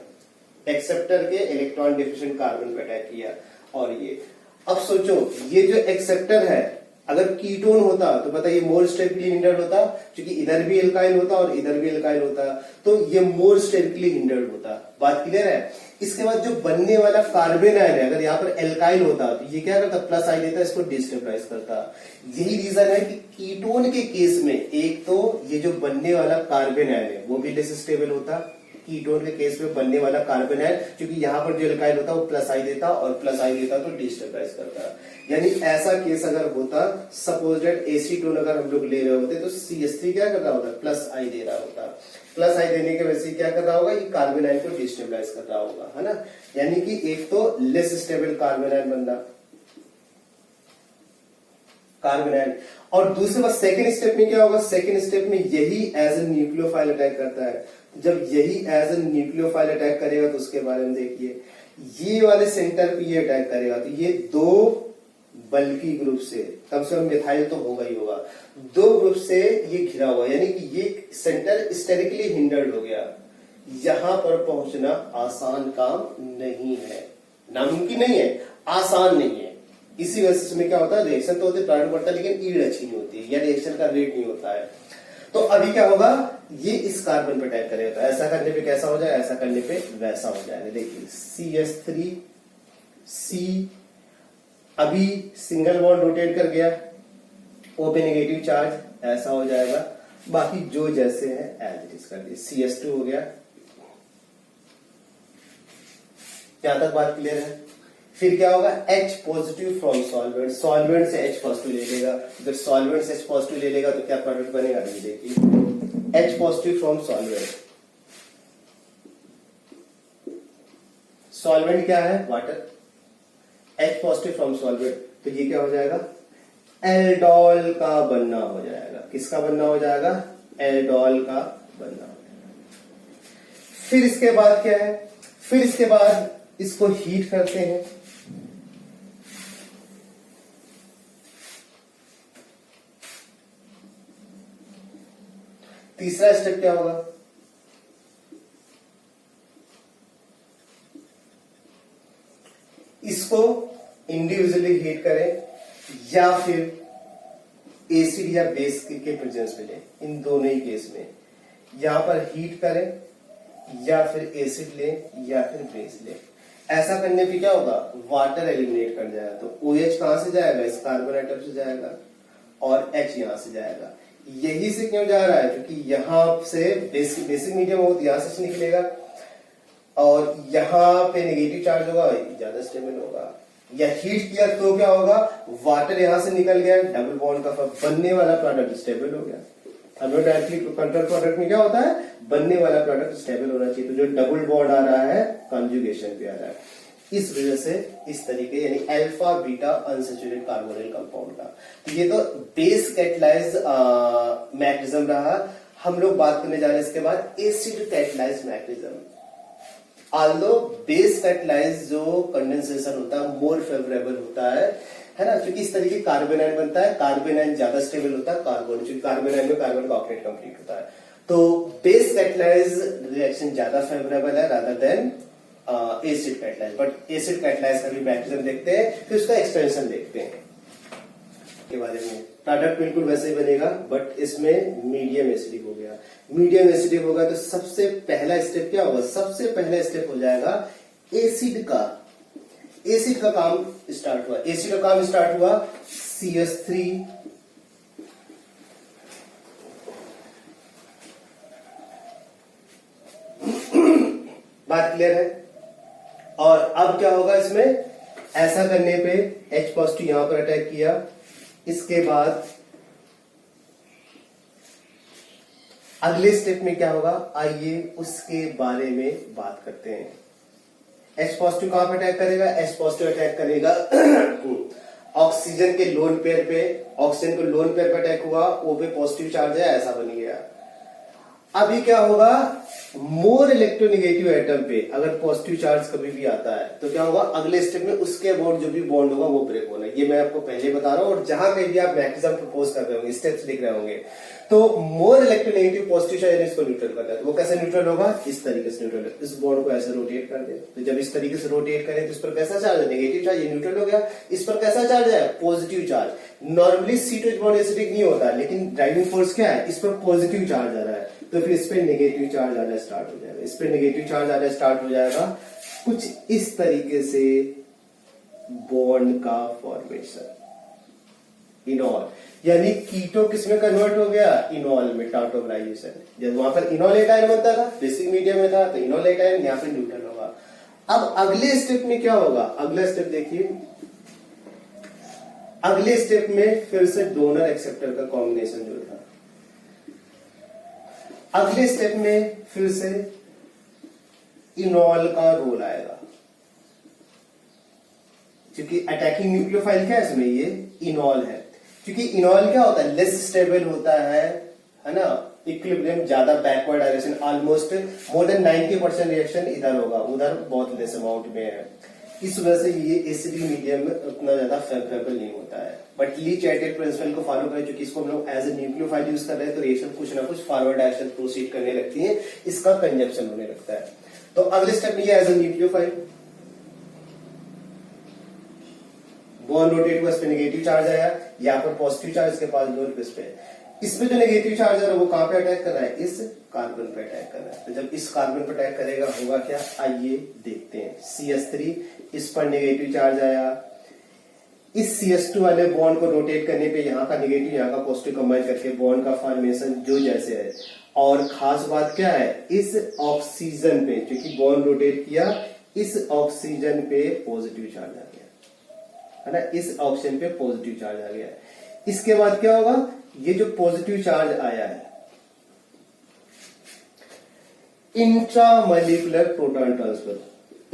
एक्सेप्टर के इलेक्ट्रॉन डेफिशिएंट कार्बन पे अटैक किया। और ये अब सोचो, ये जो एक्सेप्टर है अगर कीटोन होता तो बताइए मोर स्टेबिली हिंडर्ड होता, क्योंकि इधर भी एल्काइल होता और इधर भी एल्काइल होता, तो ये मोर स्टेबिली हिंडर्ड होता। बात क्लियर है। इसके बाद जो बनने वाला कार्बन आयन है, अगर यहाँ पर एल्काइल होता तो ये क्या करता, प्लस आई देता, इसको डिस्टेबलाइज करता। यही रीजन है कि कीटोन के केस में एक तो ये जो बनने वाला कार्बन आयन है वो भी लेस स्टेबल होता, कीटोन के केस में बनने वाला कार्बन है, क्योंकि यहाँ पर जो एल्काइल होता वो प्लस आई देता और प्लस आई देता तो डिस्टेबलाइज करता। यानी ऐसा केस अगर होता, सपोज दैट एसीटोन अगर हम लोग ले रहे होते तो CH3 क्या कर रहा होता, प्लस आई दे रहा होता, प्लस आई देने के वजह से क्या कर रहा होगा, ये कार्बन आयन को डिस्टेबलाइज कर रहा होगा, है ना। यानी कि एक तो लेस स्टेबल कार्बन आयन बनना, कार्बन आयन, और दूसरे बात सेकेंड स्टेप में क्या होगा, सेकेंड स्टेप में यही एज ए न्यूक्लियोफाइल अटैक करता है। जब यही एज ए न्यूक्लियोफाइल अटैक करेगा तो उसके बारे में देखिए, ये वाले सेंटर पे ये अटैक करेगा तो ये दो बल्कि ग्रुप से कम मिथाइल तो होगा ही होगा, दो ग्रुप से ये घिरा हुआ, यानी कि ये सेंटर स्टेरिकली हिंडर्ड हो गया। यहां पर पहुंचना आसान काम नहीं है, नामुमकिन नहीं है, आसान नहीं है। इसी वजह से इसमें क्या होता है, रिएक्शन तो होते प्राइवेट बढ़ता है लेकिन ईड अच्छी नहीं होती है या रिएक्शन का रेट नहीं होता है। तो अभी क्या होगा, ये इस कार्बन पे अटैक करेगा, ऐसा करने पे कैसा हो जाएगा, ऐसा करने पे वैसा हो जाएगा। देखिए CH3 C, अभी सिंगल बॉन्ड रोटेट कर गया, O पे नेगेटिव चार्ज, ऐसा हो जाएगा। बाकी जो जैसे है एज इट इज कर दिए, CH2 हो गया। यहां तक बात क्लियर है। फिर क्या होगा, H positive from solvent, solvent से H पॉजिटिव ले लेगा, जब सॉल्वेंट से H पॉजिटिव ले लेगा तो क्या प्रोडक्ट बनेगा, ये देखिए H positive from solvent, solvent क्या है, water, H positive from solvent, तो ये क्या हो जाएगा, एल्डोल का बनना हो जाएगा। किसका बनना हो जाएगा, एल्डोल का बनना हो जाएगा। फिर इसके बाद क्या है, फिर इसके बाद इसको हीट करते हैं, तीसरा स्टेप क्या होगा, इसको इंडिविजुअली हीट करें या फिर एसिड या बेस के प्रेजेंस में लें, इन दोनों ही केस में यहां पर हीट करें या फिर एसिड लें या फिर बेस लें। ऐसा करने पे क्या होगा, वाटर एलिमिनेट कर जाएगा, तो OH कहां से जाएगा, इस कार्बन एटम से जाएगा और H यहां से जाएगा। यही से क्यों जा रहा है, क्योंकि यहां से बेसिक मीडियम होगा, यहां से निकलेगा और यहां पे नेगेटिव चार्ज होगा, ज्यादा स्टेबल होगा। या हीट किया तो क्या होगा, वाटर यहां से निकल गया, डबल बॉन्ड का बनने वाला प्रोडक्ट स्टेबल हो गया। थर्मोडायनेमिक कंट्रोल प्रोडक्ट में क्या होता है, बनने वाला प्रोडक्ट स्टेबल होना चाहिए, तो जो डबल बॉन्ड आ रहा है कॉन्जुगेशन पे आ रहा है। इस वजह से इस तरीके यानी alpha beta unsaturated carbonyl compound का, तो ये तो बेस कैटलाइज मैकेनिज्म रहा। हम लोग बात करने जा रहे हैं इसके बाद acid catalyse mechanism. Aldous base catalyse जो कंडेंसेशन होता है मोर फेवरेबल होता है ना, क्योंकि इस तरीके कार्बन आयन बनता है, कार्बन आयन ज्यादा स्टेबल होता है कार्बन, क्योंकि कार्बन आयन में कार्बन का ऑक्टेट कंप्लीट होता है, तो बेस कैटलाइज रिएक्शन ज्यादा फेवरेबल है rather than acid catalyse. But acid catalyse का भी मैकेनिज्म देखते हैं, फिर उसका एक्सपेंशन देखते हैं के बारे में। प्रोडक्ट बिल्कुल वैसे ही बनेगा, बट इसमें मीडियम एसिडिक हो गया। मीडियम एसिडिक होगा तो सबसे पहला स्टेप क्या होगा, सबसे पहला स्टेप हो जाएगा एसिड का। एसिड का काम स्टार्ट हुआ, एसिड का काम स्टार्ट हुआ CH3 बात क्लियर है। और अब क्या होगा इसमें, ऐसा करने पे H पॉजिटिव यहां पर अटैक किया, इसके बाद अगले स्टेप में क्या होगा, आइए उसके बारे में बात करते हैं। H पॉजिटिव कहां पर अटैक करेगा, H पॉजिटिव अटैक करेगा ऑक्सीजन के लोन पेयर पे, ऑक्सीजन को लोन पेयर पे अटैक हुआ, ओ पे पॉजिटिव चार्ज है, ऐसा बन गया। अभी क्या होगा, मोर इलेक्ट्रोनेगेटिव एटम पे अगर पॉजिटिव चार्ज कभी भी आता है तो क्या होगा, अगले स्टेप में उसके अबाउट जो भी बॉन्ड होगा वो ब्रेक होना है। ये मैं आपको पहले बता रहा हूं, और जहां कहीं भी आप मैकेनिज्म प्रपोज कर रहे होंगे, स्टेप्स लिख रहे होंगे, तो मोर इलेक्ट्रोनेगेटिव पॉजिटिव चार्ज इसको न्यूट्रल करता है, तो वो कैसे न्यूट्रल होगा, इस तरीके से न्यूट्रल, इस बॉन्ड को ऐसे रोटेट कर दे, तो जब इस तरीके से रोटेट करें तो इस पर कैसा चार्ज है, नेगेटिव चार्ज, ये न्यूट्रल हो गया। इस पर कैसा चार्ज है, positive charge. Normally C2H bond acidic नहीं होता, लेकिन ड्राइविंग फोर्स क्या है, इस पर पॉजिटिव चार्ज आ रहा है, तो फिर इस पे नेगेटिव चार्ज आना स्टार्ट हो जाएगा, इस पे नेगेटिव चार्ज आना स्टार्ट हो जाएगा। कुछ इस तरीके से बॉन्ड का फॉर्मेशन, इनॉल, यानी कीटो किसमें कन्वर्ट हो गया, इनॉल में, टाटोमराइजेशन। जब वहां पर इनॉलेट आयन बनता था, बेसिक मीडियम में था, तो इनॉलेट आयन यहां पे न्यूट्रल होगा। अब अगले स्टेप में क्या होगा, अगला स्टेप देखिए, अगले स्टेप में फिर से डोनर एक्सेप्टर का कॉम्बिनेशन जो था, अगले स्टेप में फिर से इनॉल का रोल आएगा, क्योंकि अटैकिंग न्यूक्लियोफाइल क्या है इसमें, ये इनॉल है। क्योंकि इनॉल क्या होता है, लेस स्टेबल होता है ना, इक्विलिब्रियम ज्यादा backward direction, almost more than 90% reaction इधर होगा, उधर बहुत लेस अमाउंट में है। इस वजह से ये एसिडिक मीडियम में उतना ज्यादा फेवरेबल नहीं होता है। बट ली चैटेड प्रिंसिपल को फॉलो करें, क्योंकि इसको हम लोग एज ए न्यूक्लियोफाइल यूज कर रहे हैं, तो रिएक्शन कुछ ना कुछ फॉरवर्ड डायरेक्शन प्रोसीड करने लगती है, इसका कंजप्शन होने लगता है। तो अगले स्टेप में ये as a nucleophile bond rotate हुआ, इस पे नेगेटिव चार्ज आया, यहाँ पर पॉजिटिव चार्ज इसके पास लोन पे, इस पे, इसमें जो नेगेटिव चार्ज है वो कहां पे अटैक कर रहा है, इस कार्बन पे अटैक कर रहा है। तो जब इस कार्बन पे अटैक करेगा होगा क्या, आइए देखते हैं। CH3, इस पर नेगेटिव चार्ज आया, इस CH2 वाले बॉन्ड को रोटेट करने पे यहाँ का नेगेटिव यहाँ का पॉजिटिव कंबाइन करके बॉन्ड का फॉर्मेशन जो जैसे है। और खास बात क्या है, इस ऑक्सीजन पे, क्योंकि बॉन्ड रोटेट किया, इस ऑक्सीजन पे पॉजिटिव चार्ज आ गया है ना, इस ऑक्सीजन पे पॉजिटिव चार्ज आ गया। इसके बाद क्या होगा, ये जो पॉजिटिव चार्ज आया है, intramolecular proton transfer,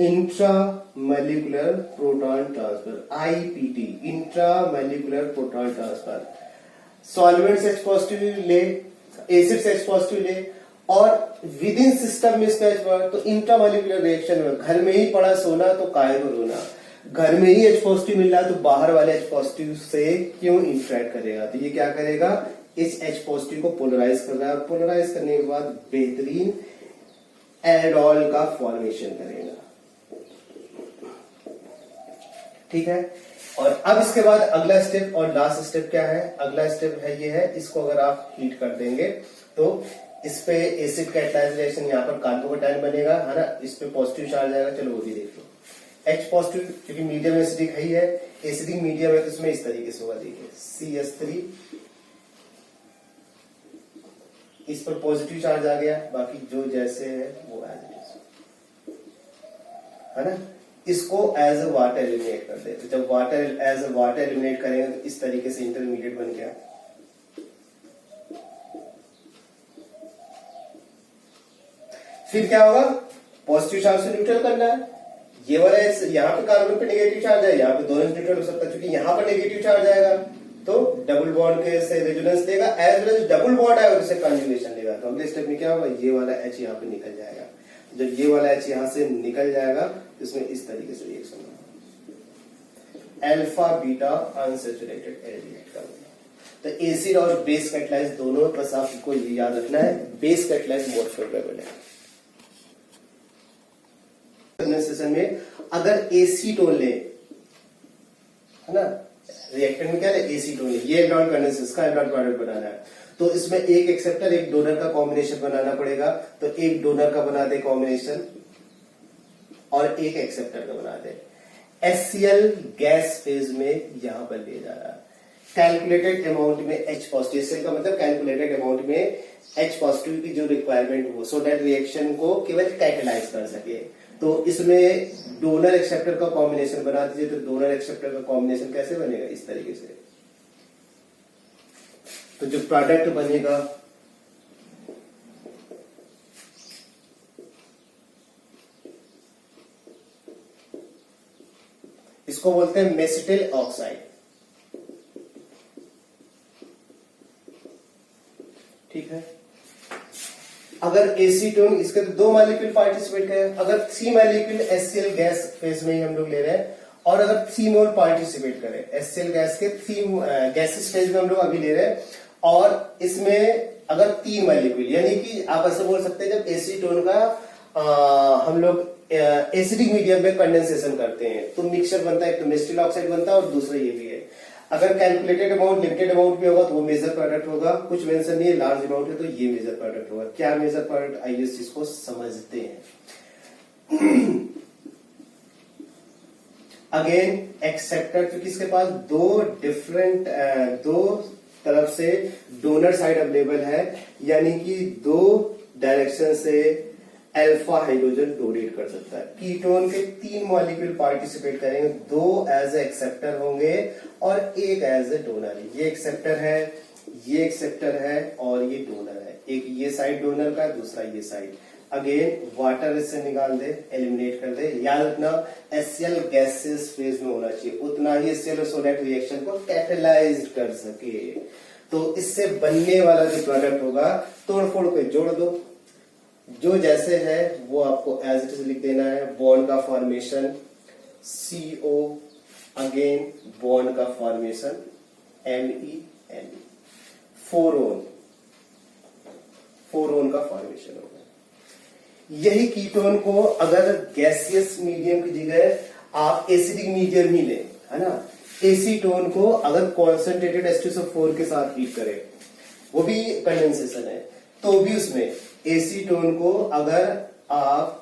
intramolecular proton transfer, IPT, intramolecular proton transfer. Solvents H positive ले, एसिड्स H पॉजिटिव ले, और विद इन सिस्टम में इसका H, तो इंट्रामोलिकुलर रिएक्शन में घर में ही पड़ा सोना तो काहे को रोना, घर में ही H पॉजिटिव मिल रहा है तो बाहर वाले H पॉजिटिव से क्यों इंटरेक्ट करेगा, तो ये क्या करेगा, इस H पॉजिटिव को पोलराइज कर रहा है, पोलराइज करने के बाद बेहतरीन एल्डोल का फॉर्मेशन करेगा, ठीक है। और अब इसके बाद अगला स्टेप और लास्ट स्टेप क्या है, अगला स्टेप है ये है, इसको अगर आप हीट कर देंगे तो इस पे एसिड कैटलाइज रिएक्शन, यहाँ पर कार्बोकेटाइन बनेगा है ना, इस पे पॉजिटिव चार्ज आएगा, चलो वो भी देख लो। H पॉजिटिव क्योंकि मीडियम एसिडिक है, एसिडिक मीडियम है तो इसमें इस तरीके से होगा, देखिए CH3, इस पर पॉजिटिव चार्ज आ गया, बाकी जो जैसे है वो एज इट इज है ना। इसको एज अ वाटर एलिमिनेट कर दे। तो जब water as a water eliminate करेंगे तो इस तरीके से इंटरमीडिएट बन गया। फिर क्या होगा, पॉजिटिव चार्ज से न्यूट्रल करना है। ये वाला यहाँ पे कार्बन पे नेगेटिव चार्ज है, यहाँ पे दोनों न्यूट्रल हो सकता है, क्योंकि यहाँ पर नेगेटिव चार्ज आएगा तो डबल बॉन्ड के से रेजोनेंस देगा, as well as double bond आएगा तो कंजुगेशन देगा। तो अगले स्टेप में क्या होगा, ये वाला H यहाँ पे निकल जाएगा। जब ये वाला H यहाँ से निकल जाएगा तो इसमें इस तरीके से रिएक्शन होगा, अल्फा बीटा अनसैचुरेटेड एल्डिहाइड का। तो एसिड और बेस कैटलाइज दोनों, बस आपको ये याद रखना है, बेस कैटलाइज मोर फेवरेबल है। कंडेंसेशन में अगर एसीटोन ले, है ना, रिएक्टेंट में क्या है, एसीटोन ले, ये एल्डिहाइड कंडेंसेशन का एल्डिहाइड प्रोडक्ट बनाना है, तो इसमें एक एक्सेप्टर एक डोनर का कॉम्बिनेशन बनाना पड़ेगा। तो एक डोनर का बना दे कॉम्बिनेशन और एक एक्सेप्टर का बना दे। HCl गैस फेज में यहां पर ले जा रहा है, कैलकुलेटेड अमाउंट में H पॉजिटिव, HCl का मतलब कैलकुलेटेड अमाउंट में H पॉजिटिव की जो रिक्वायरमेंट हो, सो दैट रिएक्शन को केवल कैटेलाइज कर सके। तो इसमें डोनर एक्सेप्टर का कॉम्बिनेशन बना दीजिए। तो डोनर एक्सेप्टर का कॉम्बिनेशन कैसे बनेगा, इस तरीके से। तो जो प्रोडक्ट बनेगा इसको बोलते हैं मेसिटिल ऑक्साइड, ठीक है। अगर एसीटोन, इसके तो 2 मॉलिक्यूल पार्टिसिपेट करें, अगर 3 मॉलिक्यूल HCl गैस फेज में ही हम लोग ले रहे हैं, और अगर 3 मोल पार्टिसिपेट करें HCl गैस के 3 गैसेस फेज में हम लोग अभी ले रहे हैं, और इसमें अगर 3 मॉलिक्यूल, यानी कि आप ऐसे बोल सकते हैं जब एसीटोन का हम लोग एसिडिक मीडियम में कंडेंसेशन करते हैं तो मिक्सचर बनता है, एक तो मेसिटिल ऑक्साइड बनता है और दूसरा ये भी है। अगर कैलकुलेटेड अमाउंट लिमिटेड अमाउंट में होगा तो वो मेजर प्रोडक्ट होगा, कुच मेंशन नहीं है, लार्ज अमाउंट है तो ये मेजर प्रोडक्ट होगा। क्या मेजर प्रोडक्ट, आइए इस चीज को समझते हैं। अगेन एक्सेप्टर, क्योंकि इसके पास दो तरफ से डोनर साइड अवेलेबल है, यानी कि 2 डायरेक्शन से अल्फा हाइड्रोजन डोनेट कर सकता है। कीटोन के 3 मॉलिक्यूल पार्टिसिपेट करेंगे, 2 एज ए एक्सेप्टर होंगे और एक एज ए डोनर। ये एक्सेप्टर है, ये एक्सेप्टर है और ये डोनर है। एक ये साइड डोनर का, दूसरा ये साइड। अगेन वाटर इससे निकाल दे, एलिमिनेट कर दे। याद रखना HCl गैसेस फेज में होना चाहिए, उतना ही HCl सो दैट रिएक्शन को कैटेलाइज कर सके। तो इससे बनने वाला जो प्रोडक्ट होगा तोड़ फोड़ के जोड़ दो, जो जैसे है वो आपको एज इट इज लिख देना है। बॉन्ड का फॉर्मेशन CO, अगेन बॉन्ड का फॉर्मेशन Me, फोरोन का फॉर्मेशन होगा। यही कीटोन को अगर गैसियस मीडियम की जगह आप एसिडिक मीडियम ही लें, है ना, एसीटोन को अगर कॉन्सेंट्रेटेड H2SO4 के साथ हीट करें, वो भी कंडेंसेशन है, तो भी उसमें एसीटोन को अगर आप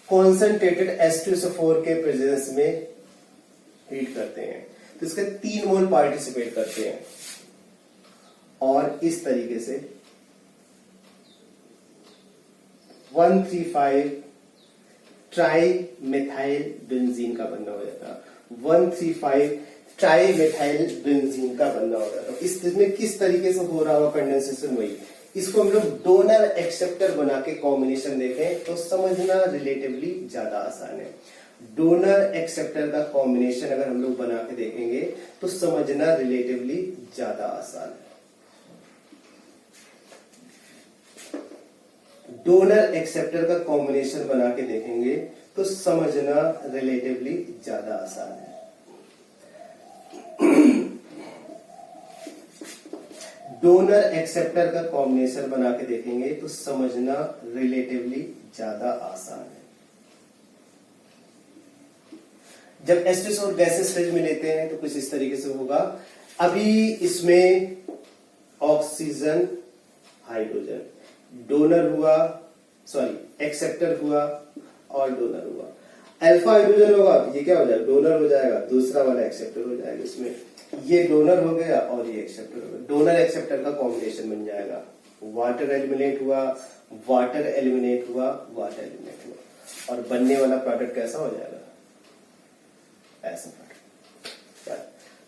कॉन्सेंट्रेटेड H2SO4 के प्रेजेंस में हीट करते हैं तो इसके 3 मोल पार्टिसिपेट करते हैं, और इस तरीके से 135 ट्राई मेथाइल बेंजीन का बनना हो जाता। 135 ट्राई मेथाइल बेंजीन का बनना हो जाता। इसमें किस तरीके से हो रहा हो कंडेंसेशन, वही इसको हम लोग डोनर एक्सेप्टर बना के कॉम्बिनेशन देखें तो समझना रिलेटिवली ज्यादा आसान है। डोनर एक्सेप्टर का कॉम्बिनेशन अगर हम लोग बना के देखेंगे तो समझना रिलेटिवली ज्यादा आसान है। डोनर एक्सेप्टर का कॉम्बिनेशन बना के देखेंगे तो समझना रिलेटिवली ज्यादा आसान है। डोनर एक्सेप्टर का कॉम्बिनेशन बना के देखेंगे तो समझना रिलेटिवली ज्यादा आसान है। जब H2SO गैसेस फेज में लेते हैं तो कुछ इस तरीके से होगा। अभी इसमें ऑक्सीजन हाइड्रोजन, डोनर हुआ, सॉरी एक्सेप्टर हुआ और डोनर हुआ। अल्फा हाइड्रोजन होगा, ये क्या हो जाएगा, डोनर हो जाएगा, दूसरा वाला एक्सेप्टर हो जाएगा। इसमें ये डोनर हो गया और ये एक्सेप्टर हो गया। डोनर एक्सेप्टर का कॉम्बिनेशन बन जाएगा वाटर एलिमिनेट हुआ, वाटर एलिमिनेट हुआ, वाटर एलिमिनेट हुआ, और बनने वाला प्रोडक्ट कैसा हो जाएगा, ऐसा प्रोडक्ट।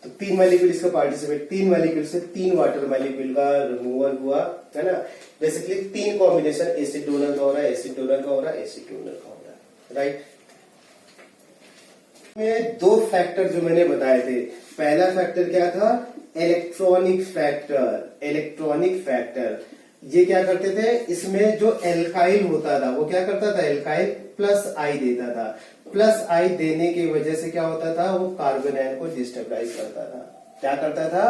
तो 3 मॉलिक्यूल इसका पार्टिसिपेट, 3 मॉलिक्यूल से 3 वाटर मॉलिक्यूल का रिमूवल हुआ, है ना। बेसिकली 3 कॉम्बिनेशन एसिड डोनर का हो रहा है, एसिड डोनर का हो रहा है, एसिड डोनर का हो रहा है, राइट। में 2 फैक्टर जो मैंने बताए थे, पहला फैक्टर क्या था, इलेक्ट्रॉनिक फैक्टर। इलेक्ट्रॉनिक फैक्टर ये क्या करते थे, इसमें जो एल्काइल होता था वो क्या करता था, एल्काइल प्लस आई देता था। प्लस आई देने की वजह से क्या होता था, वो कार्बन आयन को डिस्टेबलाइज करता था। क्या करता था,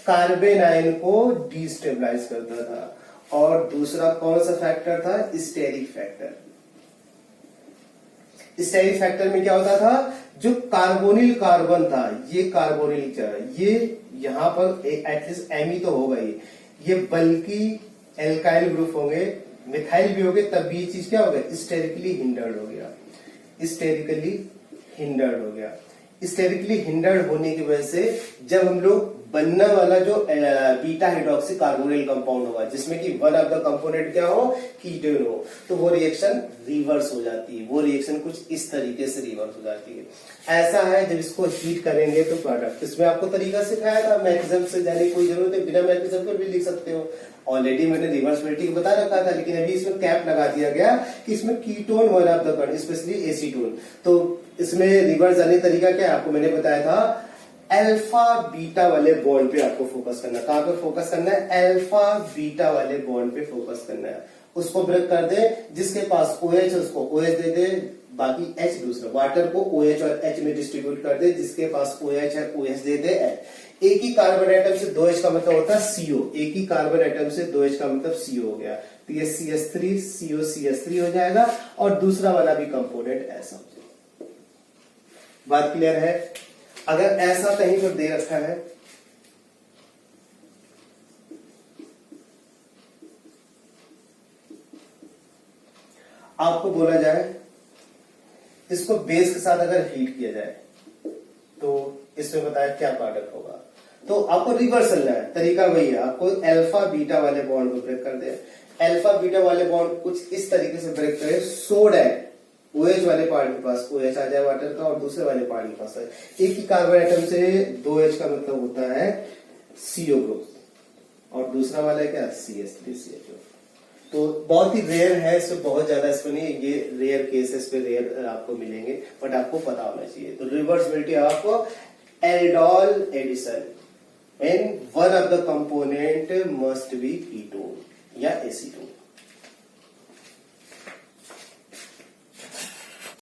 कार्बन आयन को डिस्टेबलाइज करता था। और दूसरा कौन सा फैक्टर था, स्टेरिक फैक्टर। स्टेरिक फैक्टर में क्या होता था, जो कार्बोनिल कार्बन था, ये कार्बोनिल, ये यहां पर एटलीस्ट एमी तो होगा ये बल्कि एल्काइल ग्रुप होंगे, मिथाइल भी होंगे, तब ये चीज क्या हो गया, स्टेरिकली हिंडर्ड हो गया। स्टेरिकली हिंडर्ड हो गया। स्टेरिकली हिंडर्ड होने की वजह से जब हम लोग बनने वाला जो बीटा हाइड्रोक्सी कार्बोनिल कंपाउंड होगा, जिसमें कि वन ऑफ द कंपोनेंट क्या हो, कीटोन हो, तो वो रिएक्शन रिवर्स हो जाती है। वो रिएक्शन कुछ इस तरीके से रिवर्स हो जाती है। ऐसा है जब इसको हीट करेंगे तो प्रोडक्ट, इसमें आपको तरीका सिखाया था, मैकेनिज्म से जाने की कोई जरूरत है, बिना मैकेनिज्म पर भी लिख सकते हो। ऑलरेडी मैंने रिवर्सिबिलिटी को बता रखा था, लेकिन अभी इसमें कैप लगा दिया गया कि इसमें ketone one of the compound, specially acetone. तो इसमें रिवर्स जाने तरीका क्या है, आपको मैंने बताया था, अल्फा बीटा वाले बॉन्ड पे आपको फोकस करना है। कहां पे फोकस करना है, अल्फा बीटा वाले बॉन्ड पे फोकस करना है। उसको ब्रेक कर दे, जिसके पास OH है उसको OH दे दे, बाकी H दूसरा, वाटर को OH और H में डिस्ट्रीब्यूट कर दे, जिसके पास OH है OH दे दे H। एक ही कार्बन एटम से 2H का मतलब होता है CO, एक ही कार्बन एटम से 2H का मतलब CO हो गया, तो ये CH3 CO CH3 हो जाएगा, और दूसरा वाला भी कंपोनेंट ऐसा हो जाएगा। बात क्लियर है। अगर ऐसा कहीं पर दे रखा है, आपको बोला जाए इसको बेस के साथ अगर हीट किया जाए तो इसमें बताया क्या प्रोडक्ट होगा, तो आपको रिवर्स चलना है। तरीका वही है, आपको अल्फा बीटा वाले बॉन्ड को ब्रेक कर दे। अल्फा बीटा वाले बॉन्ड कुछ इस तरीके से ब्रेक करे, सो डैट OH वाले पार्ट के पास OH आ जाए वाटर का, और दूसरे वाले पार्ट के पास एक ही कार्बन एटम से 2H का मतलब होता है CO ग्रुप, और दूसरा वाला क्या, CH3 CH4। तो बहुत ही रेयर है, इसमें बहुत ज्यादा इसमें नहीं, ये रेयर केसेस पे रेयर आपको मिलेंगे, बट आपको पता होना चाहिए। तो reversibility of aldol addition when one of the component must be ketone या एसीटोन।